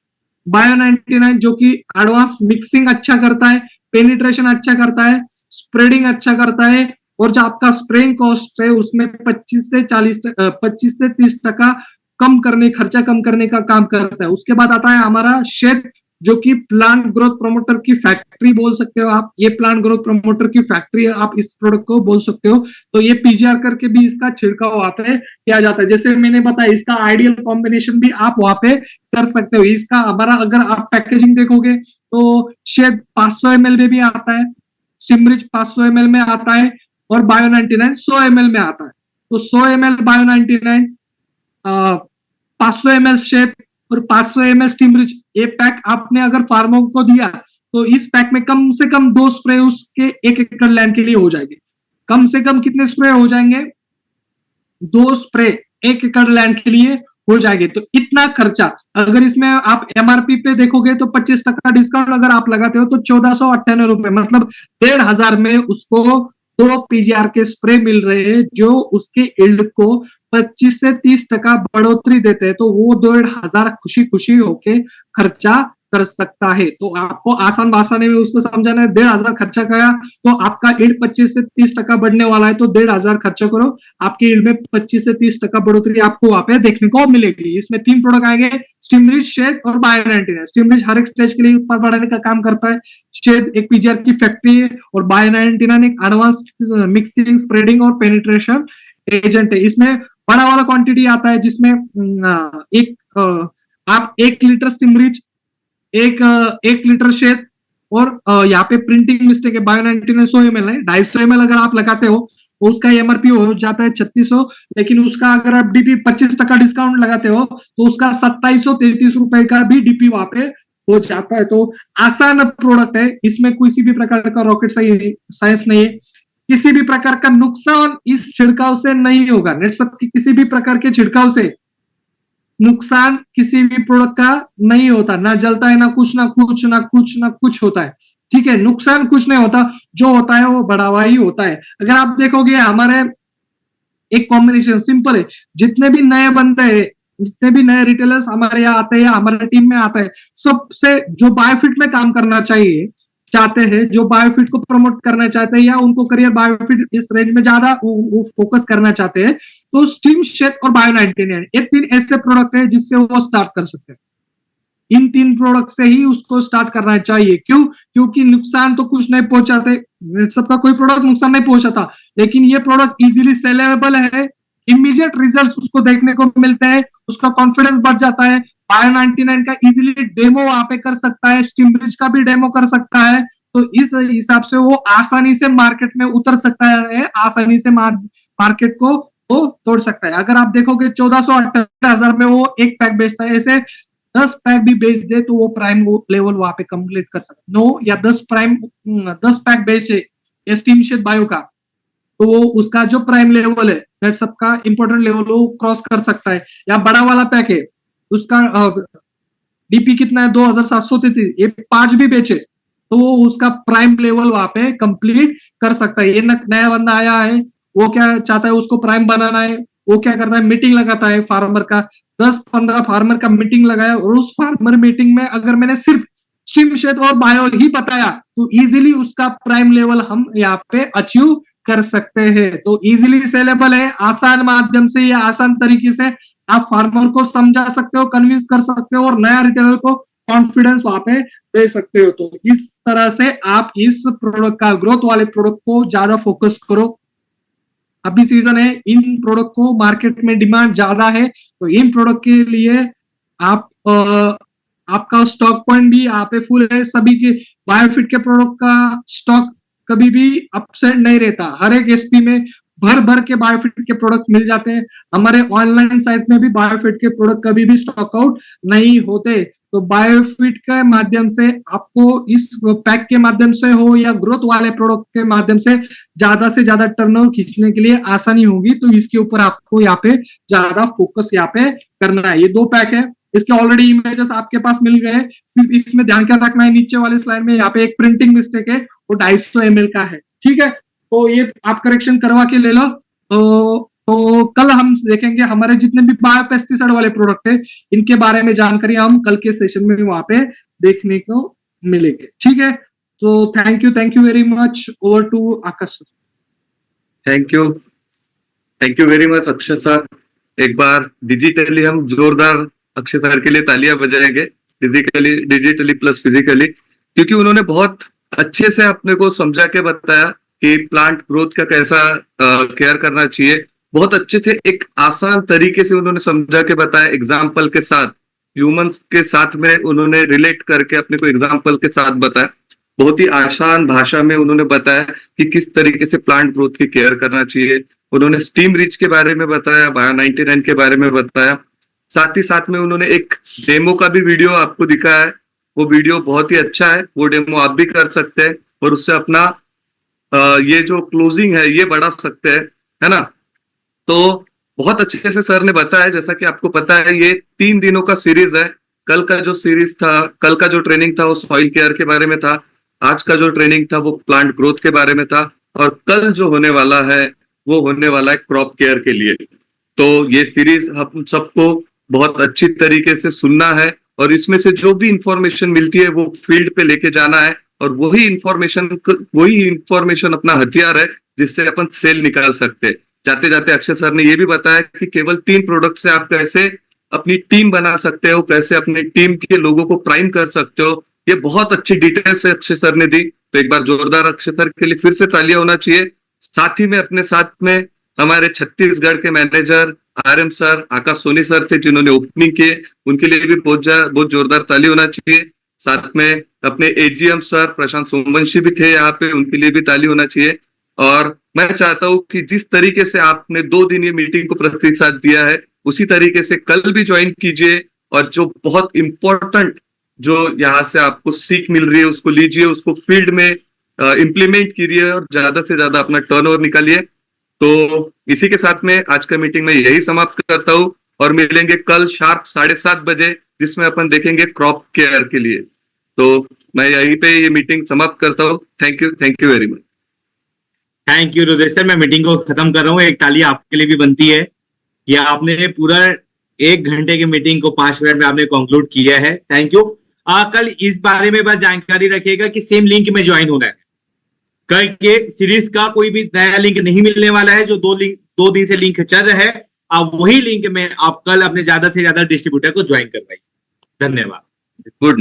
बायो 99 जो कि एडवांस मिक्सिंग अच्छा करता है, पेनिट्रेशन अच्छा करता है, स्प्रेडिंग अच्छा करता है, और जो आपका स्प्रेइंग कॉस्ट है उसमें 25 से 30% खर्चा कम करने का काम करता है। उसके बाद आता है हमारा शेड जो कि प्लांट ग्रोथ प्रमोटर की फैक्ट्री बोल सकते हो आप, ये प्लांट ग्रोथ प्रमोटर की फैक्ट्री आप इस प्रोडक्ट को बोल सकते हो। तो ये पीजीआर करके भी इसका छिड़काव वहां पे किया जाता है। जैसे मैंने बताया इसका आइडियल कॉम्बिनेशन भी आप वहां पे कर सकते हो। इसका हमारा अगर आप पैकेजिंग देखोगे तो शेड 500 ml में भी आता है, सिमरिच 500 ml में आता है और बायो 99 100 ml में आता है। तो 100 ml बायो 99, 500 ml शेड और 500 ml स्टीम रिच, ये पैक आपने अगर फार्मर को दिया तो इस पैक में कम से कम 2 स्प्रे उसके 1 एकड़ लैंड के लिए हो जाएंगे। कम से कम कितने स्प्रे हो जाएंगे, 2 स्प्रे 1 एकड़ लैंड के लिए हो जाएंगे। तो इतना खर्चा अगर इसमें आप एमआरपी पे देखोगे तो 25% डिस्काउंट अगर आप लगाते हो तो 1498 रुपए, मतलब 1500 में उसको 2 पीजीआर के स्प्रे मिल रहे हैं जो उसके यील्ड को 25 से 30% बढ़ोतरी देते हैं। तो वो 1500 खुशी खुशी होके खर्चा कर सकता है। तो आपको आसान भाषा में उसको समझाना है, 1500 खर्चा किया तो आपका यील्ड 25 से 30% बढ़ने वाला है, तो 1500 खर्चा करो, आपके यील्ड में 25 से 30% बढ़ोतरी आपको वहां पे देखने को मिलेगी। इसमें 3 प्रोडक्ट आएंगे, स्टीम रिच, शेड और बायो 99। स्टीम रिच हर एक स्टेज के लिए उत्पाद बढ़ाने का काम करता है, शेड एक पीजीआर की फैक्ट्री है और बायो 99 एक एडवांस मिक्सिंग, स्प्रेडिंग और पेनिट्रेशन एजेंट है। इसमें बड़ा वाला क्वांटिटी आता है जिसमें आप 1 लीटर स्टीम रिच, एक लीटर शेद और यहाँ पे प्रिंटिंग मिस्टेक है, बायो 99 100 ml है, 250 ml अगर आप लगाते हो उसका एमआरपी हो जाता है 3600, लेकिन उसका अगर आप डीपी 25% डिस्काउंट लगाते हो तो उसका 2733 रुपए का भी डीपी वहां पे हो जाता है। तो आसान प्रोडक्ट है, इसमें किसी भी प्रकार का रॉकेट साइंस नहीं है। किसी भी प्रकार का नुकसान इस छिड़काव से नहीं होगा। नेटसप की किसी भी प्रकार के छिड़काव से नुकसान किसी भी प्रोडक्ट का नहीं होता, ना जलता है, ना कुछ होता है। ठीक है, नुकसान कुछ नहीं होता, जो होता है वो बढ़ावा ही होता है। अगर आप देखोगे हमारे एक कॉम्बिनेशन सिंपल है, जितने भी नए बंदे हैं, जितने भी नए रिटेलर्स हमारे यहाँ आते हैं या हमारे टीम में आते हैं, सबसे जो बायोफिट में काम करना चाहिए चाहते हैं, जो बायोफिट को प्रमोट करना चाहते हैं या उनको करियर बायोफिट इस रेंज में ज्यादा वो फोकस करना चाहते हैं, तो स्टीम शेक और बायो 99 ये 3 ऐसे प्रोडक्ट है जिससे वो स्टार्ट कर सकते हैं। इन 3 प्रोडक्ट से ही उसको स्टार्ट करना चाहिए। क्यों? क्योंकि नुकसान तो कुछ नहीं पहुंचाते, सबका कोई प्रोडक्ट नुकसान नहीं पहुंचाता, लेकिन ये प्रोडक्ट इजीली सेलेबल है, इमीडिएट रिजल्ट उसको देखने को मिलते हैं, उसका कॉन्फिडेंस बढ़ जाता है। बायो 99 का इजीली डेमो वहां पे कर सकता है, स्टीम ब्रिज का भी डेमो कर सकता है, तो इस हिसाब से वो आसानी से मार्केट में उतर सकता है, आसानी से मार्केट को वो तोड़ सकता है। अगर आप देखोगे 1478,000 में वो एक पैक बेचता है, ऐसे 10 पैक भी बेच दे तो वो प्राइम लेवल वहां पे कंप्लीट कर सकता है। 9 या 10 पैक बेचे स्टीम शेड बायो का, तो वो उसका जो प्राइम लेवल है नेट सबका इंपॉर्टेंट लेवल वो क्रॉस कर सकता है। या बड़ा वाला पैक है, उसका डीपी कितना है 2733, ये 5 भी बेचे तो वो उसका प्राइम लेवल वहां पे कंप्लीट कर सकता है। ये नया बंदा आया है, वो क्या चाहता है, उसको प्राइम बनाना है, वो क्या करता है, मीटिंग लगाता है फार्मर का, 10-15 फार्मर का मीटिंग लगाया, और उस फार्मर मीटिंग में अगर मैंने सिर्फ स्टीम शेड और बायो ही बताया तो इजीली उसका प्राइम लेवल हम यहाँ पे अचीव कर सकते हैं। तो इजीली सेलेबल है, आसान माध्यम से या आसान तरीके से आप फार्मर को समझा सकते हो, कन्विंस कर सकते हो और नया रिटेलर को कॉन्फिडेंस वहां पे दे सकते हो। तो इस तरह से आप इस प्रोडक्ट का, ग्रोथ वाले प्रोडक्ट को ज्यादा फोकस करो। अभी सीजन है, इन प्रोडक्ट को मार्केट में डिमांड ज्यादा है, तो इन प्रोडक्ट के लिए आप आपका स्टॉक पॉइंट भी यहाँ पे फुल है। सभी के बायोफिट के प्रोडक्ट का स्टॉक कभी भी अपसेट नहीं रहता, हर एक एसपी में भर भर के बायोफिट के प्रोडक्ट मिल जाते हैं। हमारे ऑनलाइन साइट में भी बायोफिट के प्रोडक्ट कभी भी स्टॉक आउट नहीं होते। तो बायोफिट के माध्यम से आपको इस पैक के माध्यम से हो या ग्रोथ वाले प्रोडक्ट के माध्यम से ज्यादा टर्नओवर खींचने के लिए आसानी होगी। तो इसके ऊपर आपको यहाँ पे ज्यादा फोकस यहाँ पे करना है। ये 2 पैक है, इसके ऑलरेडी इमेजेस आपके पास मिल गए, सिर्फ इसमें ध्यान क्या रखना है, नीचे वाले स्लाइड में यहाँ पे एक प्रिंटिंग मिस्टेक है, वो 250 ml का है। ठीक है, तो ये आप करेक्शन करवा के ले लो। तो कल हम देखेंगे हमारे जितने भी बायो पेस्टिसाइड वाले प्रोडक्ट है, इनके बारे में जानकारी हम कल के सेशन में भी वहां पे देखने को मिलेंगे। ठीक है, तो thank you very much. Over to Aakash. Thank you very much Akshay sir. एक बार डिजिटली हम जोरदार अक्षय सर के लिए तालियां बजाएंगे, डिजिटली प्लस फिजिकली, क्योंकि उन्होंने बहुत अच्छे से अपने को समझा के बताया कि प्लांट ग्रोथ का कैसा केयर करना चाहिए। बहुत अच्छे से एक आसान तरीके से उन्होंने समझा के बताया, एग्जाम्पल के साथ, ह्यूमंस के साथ में उन्होंने रिलेट करके अपने को एग्जाम्पल के साथ बताया। बहुत ही आसान भाषा में उन्होंने बताया कि किस तरीके से प्लांट ग्रोथ की केयर करना चाहिए। उन्होंने स्टीम रिच के बारे में बताया, बायो 99 के बारे में बताया, साथ ही साथ में उन्होंने एक डेमो का भी वीडियो आपको दिखाया है। वो वीडियो बहुत ही अच्छा है, वो डेमो आप भी कर सकते हैं और उससे अपना ये जो क्लोजिंग है ये बढ़ा सकते हैं, है ना। तो बहुत अच्छे से सर ने बताया, जैसा कि आपको पता है ये 3 दिनों का सीरीज है। कल का जो सीरीज था, कल का जो ट्रेनिंग था वो सॉइल केयर के बारे में था, आज का जो ट्रेनिंग था वो प्लांट ग्रोथ के बारे में था, और कल जो होने वाला है वो होने वाला है क्रॉप केयर के लिए। तो ये सीरीज हम सबको बहुत अच्छी तरीके से सुनना है और इसमें से जो भी इंफॉर्मेशन मिलती है वो फील्ड पे लेके जाना है, और वही इंफॉर्मेशन अपना हथियार है जिससे अपन सेल निकाल सकते हैं। जाते जाते अक्षय सर ने ये भी बताया कि केवल 3 प्रोडक्ट से आप कैसे अपनी टीम बना सकते हो, कैसे अपनी टीम के लोगों को प्राइम कर सकते हो। ये बहुत अच्छी डिटेल से अक्षय सर ने दी, तो एक बार जोरदार अक्षय सर के लिए फिर से तालियां होना चाहिए। साथ ही में अपने साथ में हमारे छत्तीसगढ़ के मैनेजर RM सर, आकाश सोनी सर थे जिन्होंने ओपनिंग किए, उनके लिए भी बहुत जोरदार ताली होना चाहिए। साथ में अपने AGM सर प्रशांत सोमवंशी भी थे यहाँ पे, उनके लिए भी ताली होना चाहिए। और मैं चाहता हूं कि जिस तरीके से आपने 2 दिन ये मीटिंग को प्रतिसाद दिया है उसी तरीके से कल भी ज्वाइन कीजिए, और जो बहुत इंपॉर्टेंट जो यहाँ से आपको सीख मिल रही है उसको लीजिए, उसको फील्ड में इम्प्लीमेंट कीजिए और ज्यादा से ज्यादा अपना टर्नओवर निकालिए। तो इसी के साथ में आज का मीटिंग में यही समाप्त करता हूं और मिलेंगे कल शार्प 7:30 बजे, जिसमें अपन देखेंगे क्रॉप केयर के लिए। तो मैं यहीं पे ये मीटिंग समाप्त करता हूँ। Thank you very much. Thank you Rudra sir, मैं मीटिंग को खत्म कर रहा हूँ। एक ताली आपके लिए भी बनती है कि आपने पूरा 1 घंटे की मीटिंग को 5 मिनट में आपने कंक्लूड किया है। Thank you. कल इस बारे में बस जानकारी रखिएगा कि सेम लिंक में ज्वाइन होना है। कल के सीरीज का कोई भी नया लिंक नहीं मिलने वाला है। जो 2 दिन से लिंक चल रहा है, आप वही लिंक में आप कल अपने ज्यादा से ज्यादा डिस्ट्रीब्यूटर को ज्वाइन करवाइए। धन्यवाद। गुड।